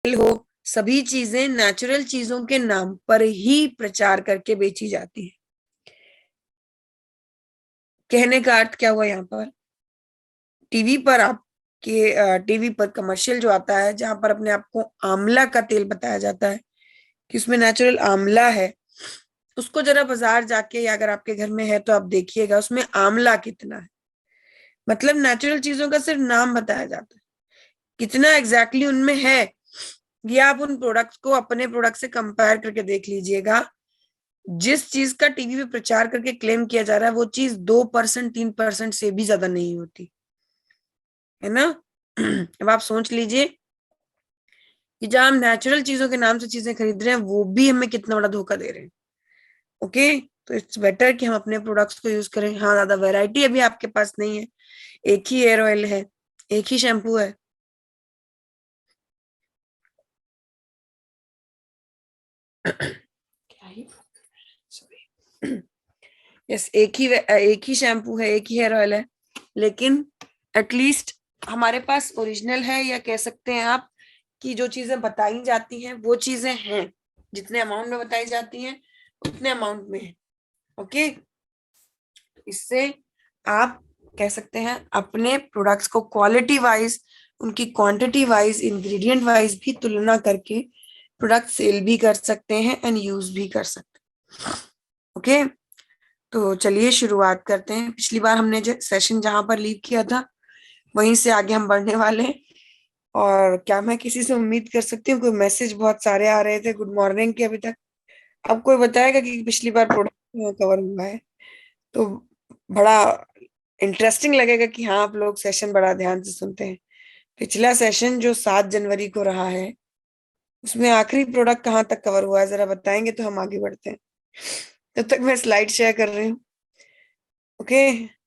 हो, सभी चीजें नेचुरल चीजों के नाम पर ही प्रचार करके बेची जाती है। कहने का अर्थ क्या हुआ यहाँ पर? टीवी पर आपके टीवी पर कमर्शियल जो आता है, जहां पर अपने आप को आंवला का तेल बताया जाता है कि उसमें नेचुरल आंवला है, उसको जरा बाजार जाके या अगर आपके घर में है तो आप देखिएगा उसमें आंवला कितना है। मतलब नेचुरल चीजों का सिर्फ नाम बताया जाता है, कितना एग्जैक्टली उनमें है ये आप उन प्रोडक्ट्स को अपने प्रोडक्ट से कंपेयर करके देख लीजिएगा। जिस चीज का टीवी पे प्रचार करके क्लेम किया जा रहा है वो चीज 2% 3% से भी ज्यादा नहीं होती है ना। अब आप सोच लीजिए कि जहां हम नेचुरल चीजों के नाम से चीजें खरीद रहे हैं वो भी हमें कितना बड़ा धोखा दे रहे हैं। ओके, तो इट्स बेटर कि हम अपने प्रोडक्ट्स को यूज करें। हाँ, ज्यादा वैरायटी अभी आपके पास नहीं है, एक ही हेयर ऑयल है, एक ही शैम्पू है। क्या ही सॉरी यस, एक ही शैम्पू है, एक ही हेयर ऑयल है, लेकिन एटलीस्ट हमारे पास ओरिजिनल है, या कह सकते हैं आप कि जो चीजें बताई जाती हैं वो चीजें हैं, जितने अमाउंट में बताई जाती हैं उतने अमाउंट में है। ओके, इससे आप कह सकते हैं अपने प्रोडक्ट्स को क्वालिटी वाइज, उनकी क्वांटिटी वाइज, इंग्रेडिएंट वाइज भी तुलना करके प्रोडक्ट सेल भी कर सकते हैं एंड यूज भी कर सकते हैं। ओके, तो चलिए शुरुआत करते हैं। पिछली बार हमने जो सेशन जहां पर लीव किया था वहीं से आगे हम बढ़ने वाले हैं। और क्या मैं किसी से उम्मीद कर सकती हूँ? कोई मैसेज बहुत सारे आ रहे थे गुड मॉर्निंग के अभी तक। अब कोई बताएगा कि पिछली बार प्रोडक्ट कवर हुआ है? तो बड़ा इंटरेस्टिंग लगेगा कि हाँ, आप लोग सेशन बड़ा ध्यान से सुनते हैं। पिछला सेशन जो 7 जनवरी को रहा है उसमें आखिरी प्रोडक्ट कहाँ तक कवर हुआ है जरा बताएंगे तो हम आगे बढ़ते हैं। तब तक मैं स्लाइड शेयर कर रही हूँ। ओके,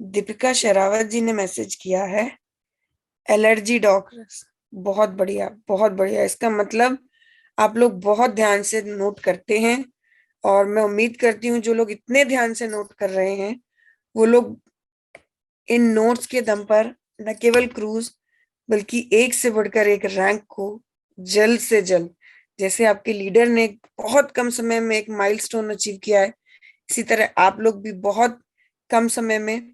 दीपिका शेरावत जी ने मैसेज किया है, एलर्जी डॉक्टर्स। बहुत बढ़िया, बहुत बढ़िया। इसका मतलब आप लोग बहुत ध्यान से नोट करते हैं, और मैं उम्मीद करती हूँ जो लोग इतने ध्यान से नोट कर रहे हैं वो लोग इन नोट्स के दम पर न केवल क्रूज बल्कि एक से बढ़कर एक रैंक को जल्द से जल्द, जैसे आपके लीडर ने बहुत कम समय में एक माइलस्टोन अचीव किया है, इसी तरह आप लोग भी बहुत कम समय में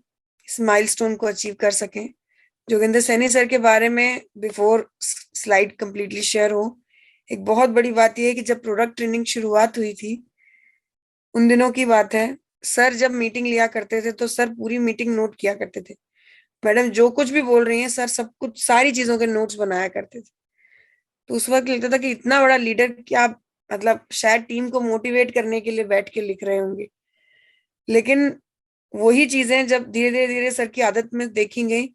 इस माइलस्टोन को अचीव कर सकें। जोगिंदर सैनी सर के बारे में बिफोर स्लाइड कंप्लीटली शेयर हो, एक बहुत बड़ी बात यह है कि जब प्रोडक्ट ट्रेनिंग शुरुआत हुई थी उन दिनों की बात है, सर जब मीटिंग लिया करते थे तो सर पूरी मीटिंग नोट किया करते थे। मैडम जो कुछ भी बोल रही हैं सर सब कुछ सारी चीजों के नोट्स बनाया करते थे। तो उस वक्त लगता था कि इतना बड़ा लीडर क्या, मतलब शायद टीम को मोटिवेट करने के लिए बैठ के लिख रहे होंगे। लेकिन वही चीजें जब धीरे धीरे धीरे सर की आदत में देखी गई,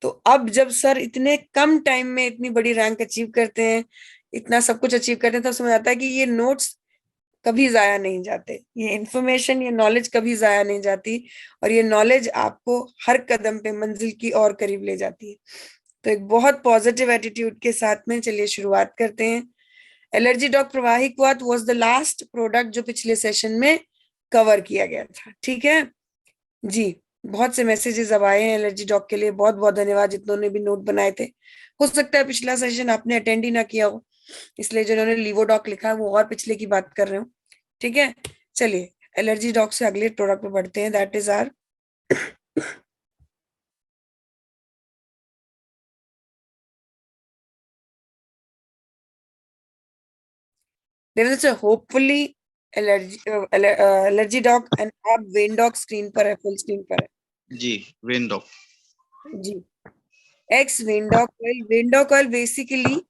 तो अब जब सर इतने कम टाइम में इतनी बड़ी रैंक अचीव करते हैं, इतना सब कुछ अचीव करते हैं, तो समझ आता है कि ये नोट्स कभी जाया नहीं जाते, ये इंफॉर्मेशन, ये नॉलेज कभी जाया नहीं जाती, और ये नॉलेज आपको हर कदम पे मंजिल की और करीब ले जाती है। तो एक बहुत पॉजिटिव एटीट्यूड के साथ में चलिए शुरुआत करते हैं। Allergy dog Pravahik was the last product जो पिछले सेशन में कवर किया गया था। ठीक है जी, बहुत से मैसेजेस अब आए हैं एलर्जी डॉग के लिए, बहुत बहुत धन्यवाद जितनों ने भी नोट बनाए थे। हो सकता है पिछला सेशन आपने अटेंड ही ना किया हो, इसलिए जिन्होंने लीवोडॉक लिखा है वो और पिछले की बात कर रहे हो। ठीक है, चलिए एलर्जी डॉग से अगले प्रोडक्ट पे बढ़ते हैं, that is our hopefully allergy dog and आप वेन डॉग स्क्रीन पर है, फुल स्क्रीन पर जी, वेंडो। है जी। एक्स वेंडॉक ऑयल बेसिकली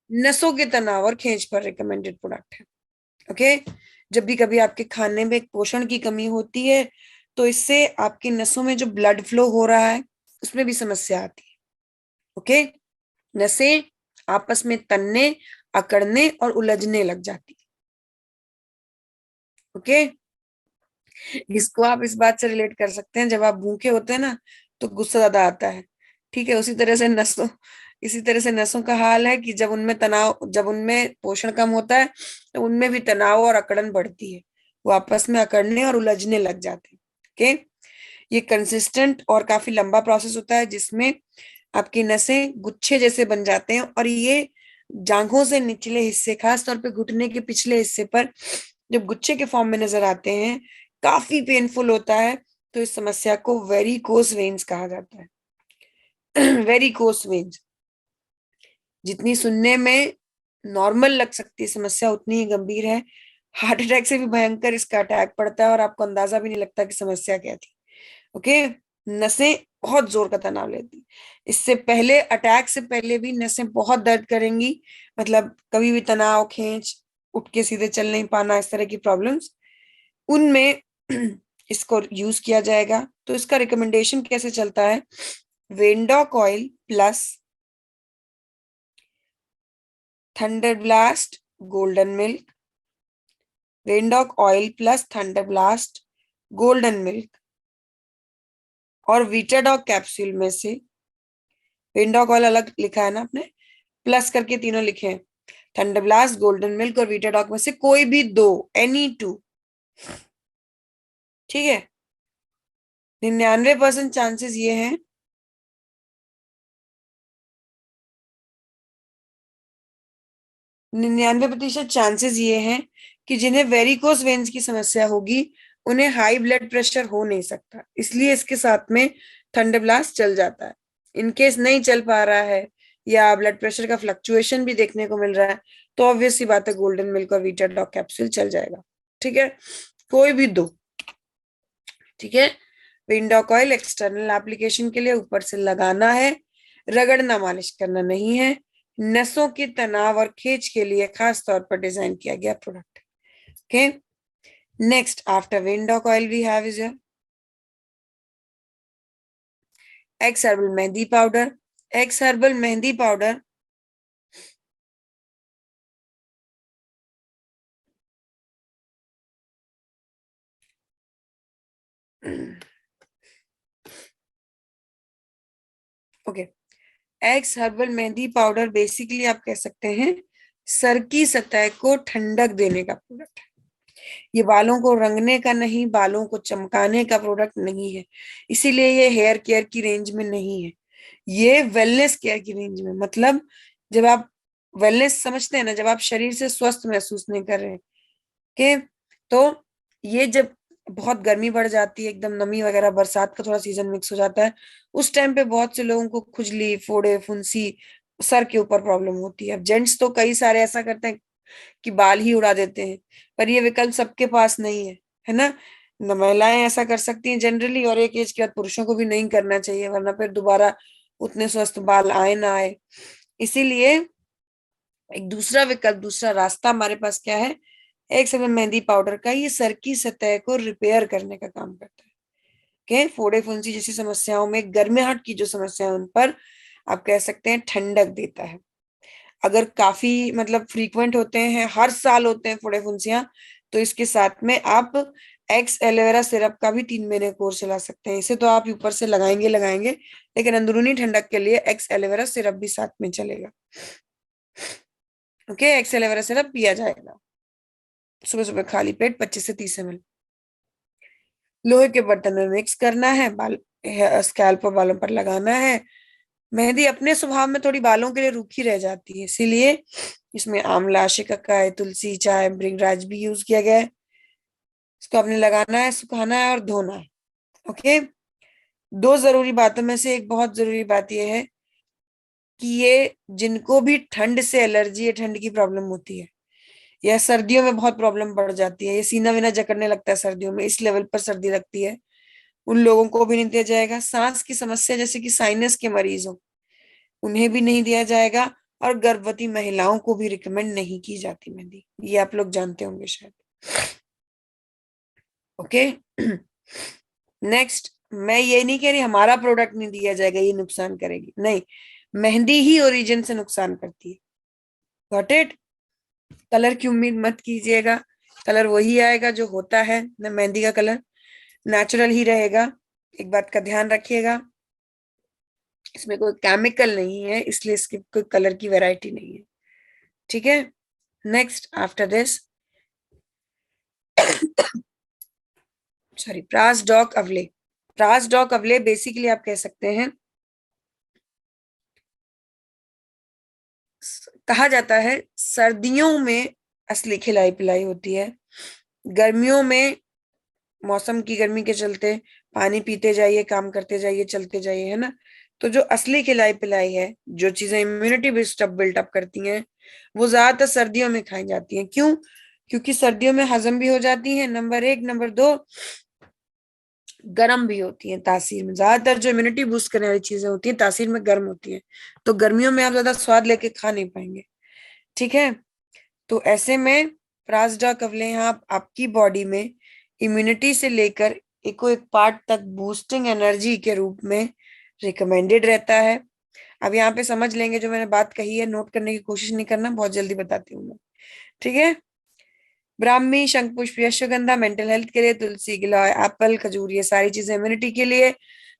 नसों के तनाव और खींच पर रिकमेंडेड प्रोडक्ट है। ओके, जब भी कभी आपके खाने में पोषण की कमी होती है तो इससे आपकी नसों में जो ब्लड फ्लो हो रहा है उसमें भी समस्या आती है। ओके, नसें आपस में तनने अकड़ने और उलझने लग जाती है। ओके, इसको आप इस बात से रिलेट कर सकते हैं, जब आप भूखे होते हैं ना तो गुस्सा ज्यादा आता है। ठीक है, इसी तरह से नसों का हाल है कि जब उनमें पोषण कम होता है तो उनमें भी तनाव और अकड़न बढ़ती है, वो आपस में अकड़ने और उलझने लग जाते हैं। ओके, ये कंसिस्टेंट और काफी लंबा प्रोसेस होता है जिसमें आपकी नसें गुच्छे जैसे बन जाते हैं, और ये जांघों से निचले हिस्से, खास तौर पे घुटने के पिछले हिस्से पर जब गुच्छे के फॉर्म में नजर आते हैं, काफी पेनफुल होता है। तो इस समस्या को वेरिकोस वेन्स कहा जाता है। वेरिकोस वेन्स जितनी सुनने में नॉर्मल लग सकती है समस्या, उतनी ही गंभीर है। हार्ट अटैक से भी भयंकर इसका अटैक पड़ता है और आपको अंदाजा भी नहीं लगता कि समस्या क्या थी। ओके, नसें बहुत जोर का तनाव लेती, इससे पहले, अटैक से पहले भी नसें बहुत दर्द करेंगी। मतलब कभी भी तनाव, खींच, उठ के सीधे चल नहीं पाना, इस तरह की प्रॉब्लम्स, उनमें इसको यूज किया जाएगा। तो इसका रिकमेंडेशन कैसे चलता है? Vendoc oil plus thunder blast golden milk, Vendoc oil plus thunder blast golden milk, और वीटाडॉक कैप्सूल में से, वेंडोक ऑयल अलग लिखा है ना आपने, प्लस करके तीनों लिखे हैं, थंडर ब्लास्ट, गोल्डन मिल्क और वीटाडॉक में से कोई भी दो, एनी टू। ठीक है, 99% चांसेस ये हैं, 99% चांसेस ये हैं कि जिन्हें वेरिकोस वेन्स की समस्या होगी उन्हें हाई ब्लड प्रेशर हो नहीं सकता, इसलिए इसके साथ में थंडर ब्लास्ट चल जाता है। इनकेस नहीं चल पा रहा है या ब्लड प्रेशर का फ्लक्चुएशन भी देखने को मिल रहा है, तो ऑब्वियस सी बात है गोल्डन मिल्क और वीटाडॉक कैप्सूल चल जाएगा। ठीक है, कोई भी दो। ठीक है, विंडोक ऑयल एक्सटर्नल एप्लीकेशन के लिए ऊपर से लगाना है, रगड़ना, मालिश करना नहीं है। नसों के तनाव और खींच के लिए खास तौर पर डिजाइन किया गया प्रोडक्ट। ओके, नेक्स्ट आफ्टर विंडोक oil we have is X herbal mehndi powder. X herbal mehndi powder okay, X herbal mehndi powder basically आप कह सकते हैं सर की सतह को ठंडक देने का प्रोडक्ट है। ये बालों को रंगने का नहीं, बालों को चमकाने का प्रोडक्ट नहीं है, इसीलिए ये हेयर केयर की रेंज में नहीं है, ये वेलनेस केयर की रेंज में। मतलब जब आप वेलनेस समझते हैं ना, जब आप शरीर से स्वस्थ महसूस नहीं कर रहे के, तो ये जब बहुत गर्मी बढ़ जाती है, एकदम नमी वगैरह, बरसात का थोड़ा सीजन मिक्स हो जाता है, उस टाइम पे बहुत से लोगों को खुजली, फोड़े, फुंसी, सर के ऊपर प्रॉब्लम होती है। अब जेंट्स तो कई सारे ऐसा करते हैं कि बाल ही उड़ा देते हैं, पर ये विकल्प सबके पास नहीं है ना। महिलाएं ऐसा कर सकती हैं जनरली, और एक एज के बाद पुरुषों को भी नहीं करना चाहिए, वरना फिर दोबारा उतने स्वस्थ बाल आए ना आए। इसीलिए एक दूसरा विकल्प, दूसरा रास्ता हमारे पास क्या है? एक समय मेहंदी पाउडर का, ये सर की सतह को रिपेयर करने का काम करता है। के फोड़े फुंसी जैसी समस्याओं में, गर्माहट की जो समस्या है उन पर आप कह सकते हैं ठंडक देता है। अगर काफी मतलब फ्रीक्वेंट होते हैं, हर साल होते हैं फोड़े फुंसियां, तो इसके साथ में आप एक्स एलोवेरा सिरप का भी 3 महीने कोर्स चला सकते हैं। इसे तो आप ऊपर से लगाएंगे लगाएंगे, लेकिन अंदरूनी ठंडक के लिए एक्स एलोवेरा सिरप भी साथ में चलेगा। ओके, एक्स एलोवेरा सिरप पिया जाएगा सुबह सुबह खाली पेट, 25 से 30 ml। लोहे के बर्तन में मिक्स करना है, बाल स्कैल्प और बालों पर लगाना है। मेहंदी अपने स्वभाव में थोड़ी बालों के लिए रूखी रह जाती है, इसीलिए इसमें आंवला, शिकाकाई, तुलसी, चाय, भृंगराज भी यूज किया गया है। इसको आपने लगाना है, सुखाना है और धोना है। ओके, दो जरूरी बातों में से एक बहुत जरूरी बात यह है कि ये जिनको भी ठंड से एलर्जी या ठंड की प्रॉब्लम होती है, या सर्दियों में बहुत प्रॉब्लम बढ़ जाती है, ये सीना वीना जकड़ने लगता है सर्दियों में, इस लेवल पर सर्दी लगती है, उन लोगों को भी नहीं दिया जाएगा। सांस की समस्या जैसे कि साइनस के मरीज हो, उन्हें भी नहीं दिया जाएगा। और गर्भवती महिलाओं को भी रिकमेंड नहीं की जाती मेहंदी, ये आप लोग जानते होंगे शायद। ओके, नेक्स्ट, मैं ये नहीं कह रही हमारा प्रोडक्ट नहीं दिया जाएगा, ये नुकसान करेगी, नहीं, मेहंदी ही ओरिजिन से नुकसान करती है। Got it? कलर की उम्मीद मत कीजिएगा, कलर वही आएगा जो होता है ना, मेहंदी का कलर नेचुरल ही रहेगा। एक बात का ध्यान रखिएगा, इसमें कोई केमिकल नहीं है, इसलिए इसकी कोई कलर की वैरायटी नहीं है। ठीक है। नेक्स्ट आफ्टर दिस, सॉरी, प्रास डॉक अवले। प्रास डॉक अवले बेसिकली आप कह सकते हैं, कहा जाता है सर्दियों में असली खिलाई पिलाई होती है, गर्मियों में मौसम की गर्मी के चलते पानी पीते जाइए, काम करते जाइए, चलते जाइए, है ना। तो जो असली खिलाई पिलाई है, जो चीजें इम्यूनिटी बिल्टअप करती हैं, वो ज्यादातर सर्दियों में खाई जाती हैं। क्यों? क्योंकि सर्दियों में हजम भी हो जाती है, नंबर एक। नंबर दो, गर्म भी होती हैं तासीर में। ज्यादातर जो इम्यूनिटी बूस्ट करने वाली चीजें होती हैं तासीर में गर्म होती हैं, तो गर्मियों में आप ज्यादा स्वाद लेके खा नहीं पाएंगे। ठीक है। तो ऐसे में प्रासडा कवले आप आपकी बॉडी में इम्यूनिटी से लेकर एक पार्ट तक बूस्टिंग एनर्जी के रूप में रिकमेंडेड रहता है। अब यहाँ पे समझ लेंगे, जो मैंने बात कही है नोट करने की कोशिश नहीं करना, बहुत जल्दी बताती हूँ मैं। ठीक है। ब्राह्मी, शंखपुष्प, अश्वगंधा मेंटल हेल्थ के लिए, तुलसी, गिलोय, एप्पल, खजूर, ये सारी चीजें इम्यूनिटी के लिए।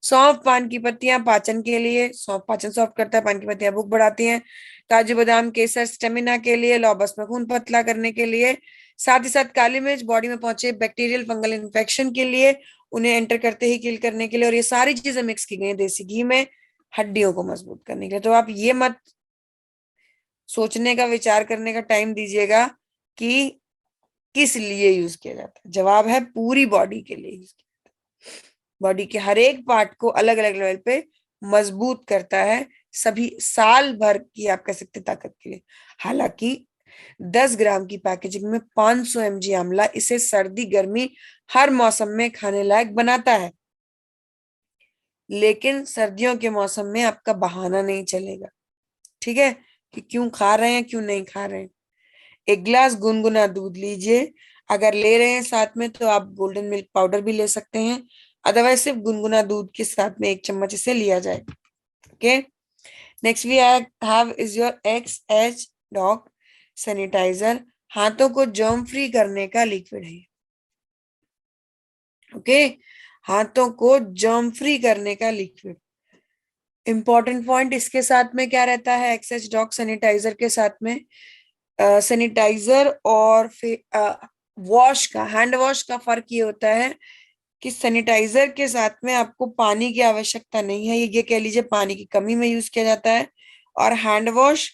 सौंफ, पान की पत्तियां पाचन के लिए, सौंफ पाचन सॉफ्ट करता है, पान की पत्तियां भूख बढ़ाती हैं। काजू बादाम केसर स्टेमिना के लिए, लौबस में खून पतला करने के लिए। साथ ही साथ काली मिर्च बॉडी में पहुंचे बैक्टीरियल फंगल इन्फेक्शन के लिए, उन्हें एंटर करते ही किल करने के लिए। और ये सारी चीजें मिक्स की गई हैं देसी घी में, हड्डियों को मजबूत करने के लिए। तो आप ये मत सोचने का, विचार करने का टाइम दीजिएगा कि किस लिए यूज किया जाता है। जवाब है पूरी बॉडी के लिए यूज किया जाता है। बॉडी के हर एक पार्ट को अलग अलग लेवल पे मजबूत करता है, सभी साल भर की आप कह सकते ताकत के लिए। हालांकि 10 ग्राम की पैकेजिंग में 500 mg आंवला इसे सर्दी गर्मी हर मौसम में खाने लायक बनाता है, लेकिन सर्दियों के मौसम में आपका बहाना नहीं चलेगा। ठीक है, कि क्यों खा रहे हैं क्यों नहीं खा रहे हैं। एक गिलास गुनगुना दूध लीजिए, अगर ले रहे हैं साथ में तो आप गोल्डन मिल्क पाउडर भी ले सकते हैं, अदरवाइज सिर्फ गुनगुना दूध के साथ में 1 चम्मच इसे लिया जाए। Okay. Next we have is your X H doc sanitizer, हाथों को जर्म फ्री करने का लिक्विड है। ओके, हाथों को जर्म फ्री करने का लिक्विड। इंपॉर्टेंट पॉइंट इसके साथ में क्या रहता है, एक्स एच डॉक सैनिटाइजर के साथ में, सैनिटाइजर और फिर वॉश का, हैंड वॉश का फर्क ये होता है कि सैनिटाइजर के साथ में आपको पानी की आवश्यकता नहीं है, ये कह लीजिए पानी की कमी में यूज किया जाता है। और हैंड वॉश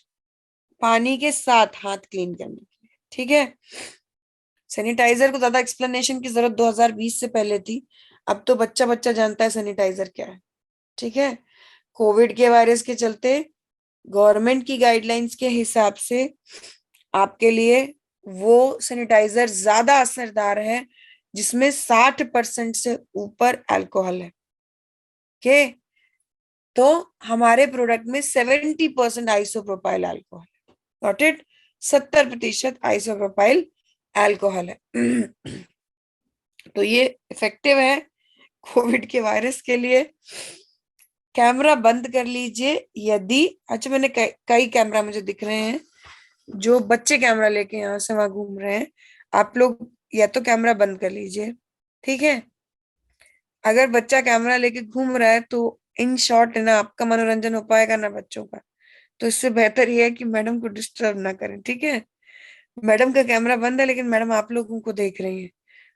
पानी के साथ हाथ क्लीन करने के लिए। ठीक है। सैनिटाइजर को ज्यादा एक्सप्लेनेशन की जरूरत 2020 से पहले थी, अब तो बच्चा बच्चा जानता है सैनिटाइजर क्या है। ठीक है। कोविड के वायरस के चलते गवर्नमेंट की गाइडलाइंस के हिसाब से आपके लिए वो सैनिटाइजर ज्यादा असरदार है जिसमें 60% से ऊपर अल्कोहल है। ओके। तो हमारे प्रोडक्ट में 70% आइसोप्रोपाइल अल्कोहल है। Got it? 70% आइसोप्रोपाइल अल्कोहल है। तो ये इफेक्टिव है कोविड के वायरस के लिए। कैमरा बंद कर लीजिए यदि, अच्छा मैंने कई कैमरा मुझे दिख रहे हैं जो बच्चे कैमरा लेके यहाँ से वहां घूम रहे हैं, आप लोग या तो कैमरा बंद कर लीजिए। ठीक है। अगर बच्चा कैमरा लेके घूम रहा है तो इन शॉर्ट ना आपका मनोरंजन हो पाएगा ना बच्चों का, तो इससे बेहतर ये है कि मैडम को डिस्टर्ब ना करें। ठीक है। मैडम का कैमरा बंद है लेकिन मैडम आप लोगों को देख रही हैं,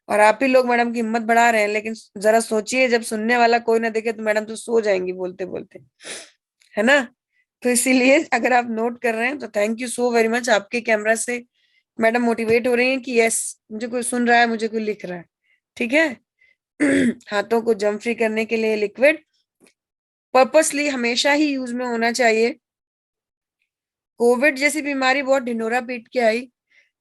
और आप ही लोग मैडम की हिम्मत बढ़ा रहे हैं। लेकिन जरा सोचिए, जब सुनने वाला कोई ना देखे तो मैडम तो सो जाएंगी बोलते बोलते, है ना। तो इसीलिए अगर आप नोट कर रहे हैं तो thank you so very much, आपके कैमरा से मैडम मोटिवेट हो रही हैं कि यस मुझे कोई सुन रहा है, मुझे कोई लिख रहा है। ठीक है। हाथों को जर्म फ्री करने के लिए लिक्विड पर्पसली हमेशा ही यूज में होना चाहिए। कोविड जैसी बीमारी बहुत ढिंढोरा पीट के आई,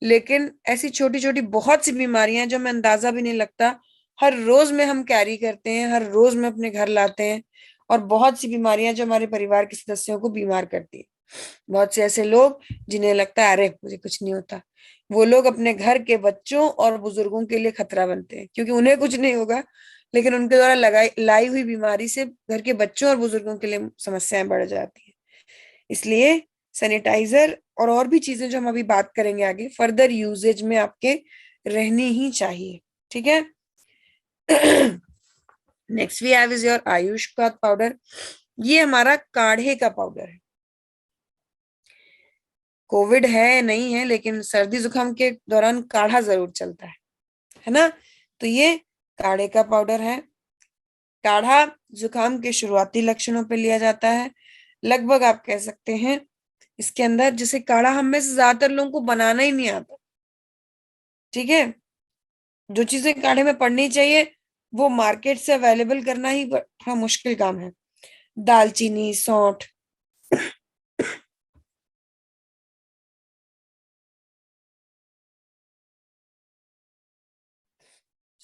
लेकिन ऐसी छोटी छोटी बहुत सी बीमारियां जो हमें अंदाजा भी नहीं लगता, हर रोज में हम कैरी करते हैं, हर रोज में अपने घर लाते हैं। और बहुत सी बीमारियां जो हमारे परिवार के सदस्यों को बीमार करती है। बहुत से ऐसे लोग जिन्हें लगता है अरे मुझे कुछ नहीं होता, वो लोग अपने घर के बच्चों और बुजुर्गों के लिए खतरा बनते हैं, क्योंकि उन्हें कुछ नहीं होगा लेकिन उनके द्वारा लगाई लाई हुई बीमारी से घर के बच्चों और बुजुर्गों के लिए समस्याएं बढ़ जाती हैं। इसलिए सैनिटाइजर और भी चीजें जो हम अभी बात करेंगे आगे फर्दर यूजेज में आपके रहनी ही चाहिए। ठीक है। Next we have is your Ayush का पाउडर। ये हमारा काढ़े का पाउडर है। कोविड है नहीं है, लेकिन सर्दी जुकाम के दौरान काढ़ा जरूर चलता है ना। तो ये काढ़े का पाउडर है। काढ़ा जुकाम के शुरुआती लक्षणों पे लिया जाता है। लगभग आप कह सकते हैं इसके अंदर, जैसे काढ़ा हम में से ज्यादातर लोगों को बनाना ही नहीं आता। ठीक है। जो चीजें काढ़े में पड़नी चाहिए वो मार्केट से अवेलेबल करना ही थोड़ा मुश्किल काम है। दालचीनी, सौंठ,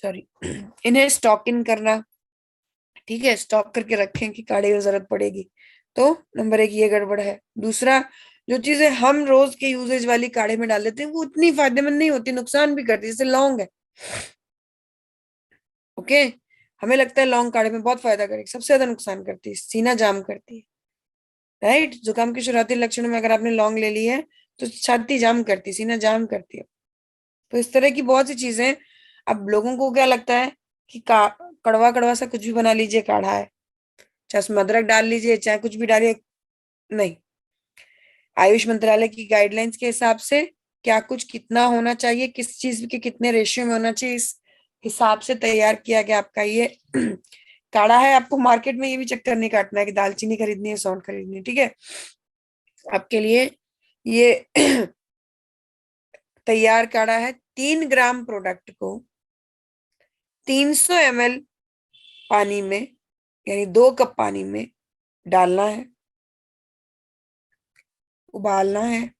सॉरी, इन्हें स्टॉक इन करना। ठीक है, स्टॉक करके रखें कि काढ़े की जरूरत पड़ेगी। तो नंबर एक ये गड़बड़ है। दूसरा, जो चीजें हम रोज के यूजेज वाली काढ़े में डाल लेते हैं वो उतनी फायदेमंद नहीं होती, नुकसान भी करती है। जैसे लौंग है। ओके। हमें लगता है लौंग काढ़े में बहुत फायदा करेगी, सबसे ज्यादा नुकसान करती है, सीना जाम करती है। राइट। जुकाम के शुरुआती लक्षणों में अगर आपने लौंग ले ली है तो छाती जाम करती है, सीना जाम करती है। तो इस तरह की बहुत सी चीजें। अब लोगों को क्या लगता है कि कड़वा कड़वा सा कुछ भी बना लीजिए, काढ़ा है, चाहे उसमें अदरक डाल लीजिए, चाहे कुछ भी डालिए। नहीं। आयुष मंत्रालय की गाइडलाइंस के हिसाब से क्या कुछ कितना होना चाहिए, किस चीज के कितने रेशियो में होना चाहिए, इस हिसाब से तैयार किया गया आपका ये काढ़ा है। आपको मार्केट में ये भी चक्कर नहीं काटना है कि दालचीनी खरीदनी है, सौंठ खरीदनी है। ठीक है। आपके लिए ये तैयार काढ़ा है। 3 ग्राम प्रोडक्ट को 300 ml पानी में, यानी 2 कप पानी में डालना है, उबालना है।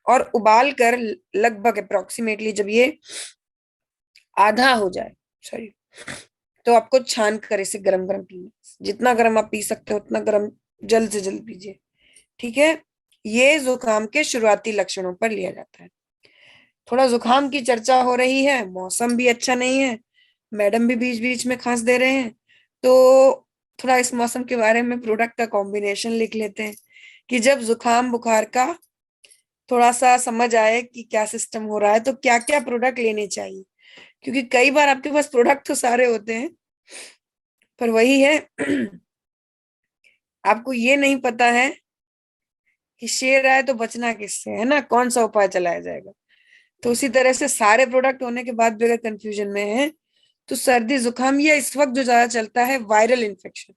और उबाल कर लगभग अप्रोक्सीमेटली जब ये आधा हो जाए, सॉरी, तो आपको छान कर इसे गरम गरम पीना। जितना गरम आप पी सकते हो उतना गरम जल्द से जल्द पीजिए। ठीक है। ये जुकाम के शुरुआती लक्षणों पर लिया जाता है। थोड़ा जुकाम की चर्चा हो रही है, मौसम भी अच्छा नहीं है, मैडम भी बीच बीच में खांस दे रहे हैं, तो थोड़ा इस मौसम के बारे में प्रोडक्ट का कॉम्बिनेशन लिख लेते हैं कि जब जुकाम बुखार का थोड़ा सा समझ आए कि क्या सिस्टम हो रहा है तो क्या क्या प्रोडक्ट लेने चाहिए। क्योंकि कई बार आपके पास प्रोडक्ट तो सारे होते हैं, पर वही है आपको ये नहीं पता है कि शेर आए तो बचना किससे, है ना, कौन सा उपाय चलाया जाएगा। तो उसी तरह से सारे प्रोडक्ट होने के बाद भी अगर कंफ्यूजन में है तो सर्दी जुकाम या इस वक्त जो ज्यादा चलता है वायरल इन्फेक्शन,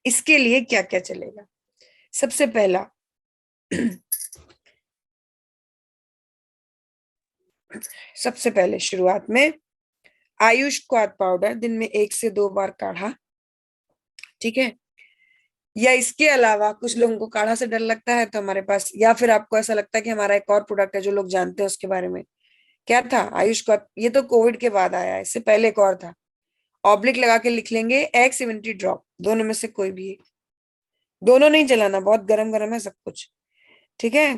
इसके लिए क्या क्या चलेगा। सबसे पहला सबसे पहले शुरुआत में आयुष क्वाथ पाउडर दिन में 1 से 2 बार काढ़ा। ठीक है। या इसके अलावा कुछ लोगों को काढ़ा से डर लगता है तो हमारे पास, या फिर आपको ऐसा लगता है कि हमारा एक और प्रोडक्ट है जो लोग जानते हैं उसके बारे में, क्या था आयुष क्वाथ, ये तो कोविड के बाद आया है, इससे पहले एक और था। ऑब्लिक लगा के लिख लेंगे, एक्स इम्यूनिटी ड्रॉप, दोनों में से कोई भी एक। दोनों नहीं जलाना, बहुत गरम गरम है सब कुछ। ठीक है।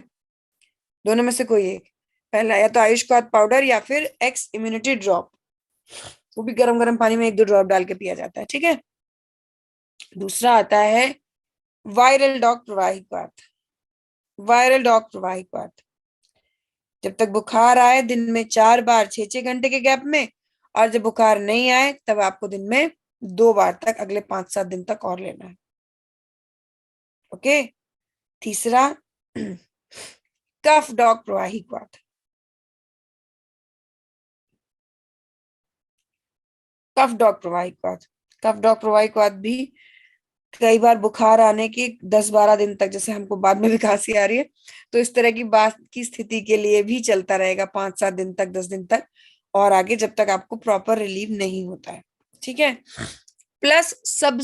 दोनों में से कोई एक। पहला या तो आयुष क्वाथ पाउडर या फिर एक्स इम्यूनिटी ड्रॉप, वो भी गरम गरम पानी में 1-2 ड्रॉप डाल के पिया जाता है। ठीक है। दूसरा आता है वायरल डॉग प्रवाहित बात। वायरल डॉग प्रवाहित बात, जब तक बुखार आए दिन में 4 बार 6-6 घंटे के गैप में, और जब बुखार नहीं आए तब आपको दिन में 2 बार तक अगले 5-7 दिन तक और लेना है। ओके। तीसरा कफ डॉग प्रवाहित बात। कफ डॉग प्रवाहित बात, कफ डॉग प्रवाहित बात भी कई बार बुखार आने की 10-12 दिन तक, जैसे हमको बाद में भी खांसी आ रही है, तो इस तरह की बात की स्थिति के लिए भी चलता रहेगा 5-7 दिन तक, 10 दिन तक, और आगे जब तक आपको प्रॉपर रिलीव नहीं होता है। ठीक है। प्लस सब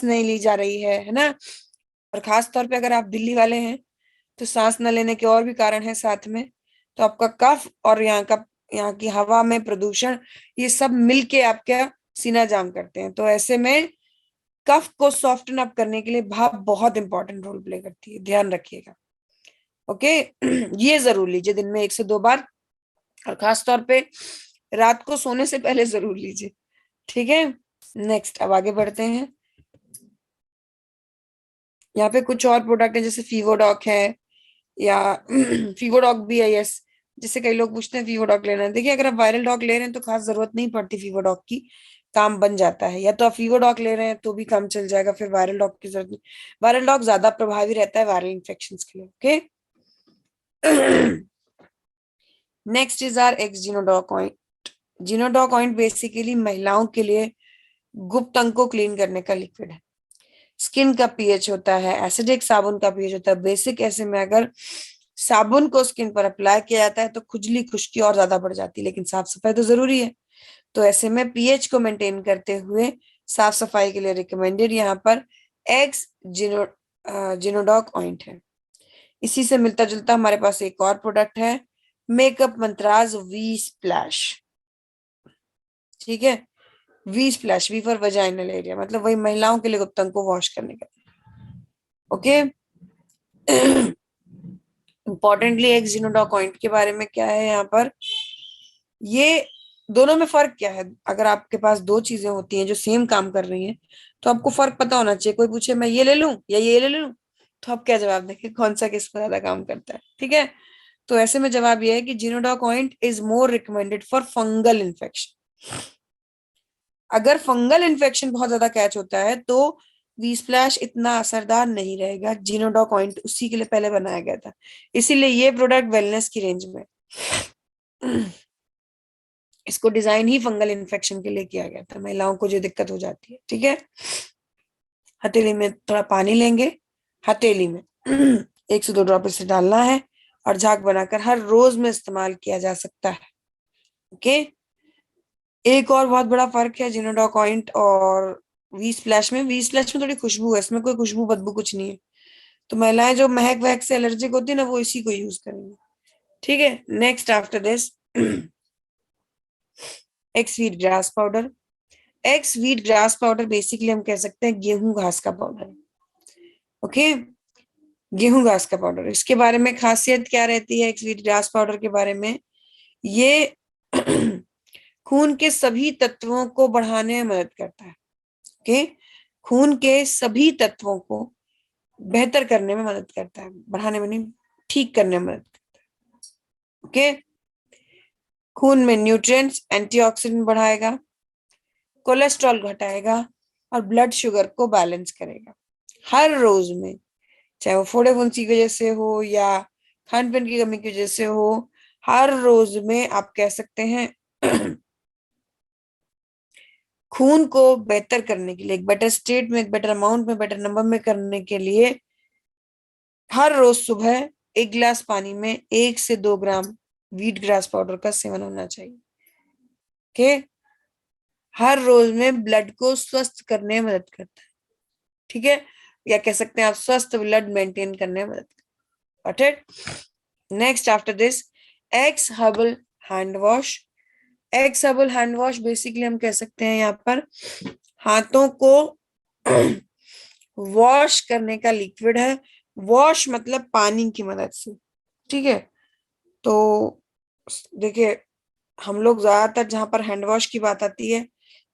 नहीं ली जा रही है ना, और खास तौर पे अगर आप दिल्ली वाले हैं तो सांस न लेने के और भी कारण है साथ में। तो आपका कफ और यहाँ की हवा में प्रदूषण, ये सब मिलके आपका सीना जाम करते हैं। तो ऐसे में कफ को सॉफ्टन अप करने के लिए भाप बहुत इंपॉर्टेंट रोल प्ले करती है, ध्यान रखिएगा। ओके ये जरूर लीजिए दिन में 1 से 2 बार, और खास तौर पे रात को सोने से पहले जरूर लीजिए। ठीक है, नेक्स्ट अब आगे बढ़ते हैं। यहाँ पे कुछ और प्रोडक्ट है, जैसे फीवोडॉक है, या फीवोडॉक भी है, यस। जैसे कई लोग पूछते हैं फीवोडॉक लेना है, देखिए अगर आप वायरल डॉग ले रहे हैं तो खास जरूरत नहीं पड़ती फीवोडॉक की, काम बन जाता है। या तो आप फीवोडॉक ले रहे हैं तो भी काम चल जाएगा, फिर वायरल डॉग की जरूरत नहीं। वायरल डॉग ज्यादा प्रभावी रहता है वायरल इन्फेक्शन के लिए। Okay next is R X Gynodoc oint. Gynodoc oint basically महिलाओं के लिए गुप्त अंग को क्लीन करने का लिक्विड है। स्किन का पीएच होता है एसिडिक, साबुन का पीएच होता है बेसिक। ऐसे में अगर साबुन को स्किन पर अप्लाई किया जाता है तो खुजली खुश्की और ज्यादा बढ़ जाती है, लेकिन साफ सफाई तो जरूरी है। तो ऐसे में पीएच को मेंटेन करते हुए साफ सफाई के लिए रिकमेंडेड यहाँ पर एक्स जिनोडॉक ऑइंट है। इसी से मिलता जुलता हमारे पास एक और प्रोडक्ट है, मेकअप मंत्राज वी स्प्लैश। ठीक है, V splash, V for vaginal area, मतलब वही महिलाओं के लिए गुप्तांग को वॉश करने का। ओके इंपॉर्टेंटली एक जिनोडॉक ऑइंट के बारे में क्या है यहाँ पर, ये दोनों में फर्क क्या है। अगर आपके पास दो चीजें होती हैं जो सेम काम कर रही हैं तो आपको फर्क पता होना चाहिए। कोई पूछे मैं ये ले लूं या ये ले लूं, तो आप क्या जवाब देंगे, कौन सा किस पर ज्यादा काम करता है। ठीक है, तो ऐसे में जवाब ये है कि Gynodoc oint is more recommended for fungal infection. अगर फंगल इन्फेक्शन बहुत ज्यादा कैच होता है तो वी स्प्लैश इतना असरदार नहीं रहेगा। जिनोडॉक ऑइंट उसी के लिए पहले बनाया गया था, इसीलिए ये प्रोडक्ट वेलनेस की रेंज में इसको डिजाइन ही फंगल इन्फेक्शन के लिए किया गया था, महिलाओं को जो दिक्कत हो जाती है। ठीक है, हथेली में थोड़ा पानी लेंगे, हथेली में 1 से 2 ड्रॉप इसे डालना है, और झाग बनाकर हर रोज में इस्तेमाल किया जा सकता है। ओके, एक और बहुत बड़ा फर्क है जिनोडॉक ऑइंट और वी स्प्लैश में। वी स्प्लैश में थोड़ी खुशबू है, इसमें कोई खुशबू बदबू कुछ नहीं है। तो महिलाएं जो महक वहक से एलर्जिक होती है ना, वो इसी को यूज करेंगे। ठीक है, next after this x wheat grass powder. X wheat grass powder basically हम कह सकते हैं गेहूं घास का पाउडर। ओके, गेहूं घास का पाउडर, इसके बारे में खासियत क्या रहती है एक्स व्हीट ग्रास पाउडर के बारे में, ये खून के सभी तत्वों को बढ़ाने में मदद करता है। ओके, खून के सभी तत्वों को बेहतर करने में मदद करता है, बढ़ाने में नहीं, ठीक करने में मदद करता है। ओके, खून में न्यूट्रिएंट्स, एंटीऑक्सीडेंट बढ़ाएगा, कोलेस्ट्रॉल घटाएगा, और ब्लड शुगर को बैलेंस करेगा। हर रोज में, चाहे वो फोड़े फुंसी की वजह से हो या खान पान की कमी की वजह से हो, हर रोज में आप कह सकते हैं खून को बेहतर करने के लिए, एक बेटर स्टेट में, एक बेटर अमाउंट में, बेटर नंबर में करने के लिए हर रोज सुबह 1 गिलास पानी में 1 से 2 ग्राम व्हीट ग्रास पाउडर का सेवन होना चाहिए। ओके, हर रोज में ब्लड को स्वस्थ करने में मदद करता है। ठीक है, या कह सकते हैं आप स्वस्थ ब्लड मेंटेन करने में मदद करता है। Next after this x herbal hand wash. X herbal hand wash basically हम कह सकते हैं यहाँ पर हाथों को वॉश करने का लिक्विड है। वॉश मतलब पानी की मदद से। ठीक है, तो देखिए हम लोग ज्यादातर जहां पर हैंड वॉश की बात आती है,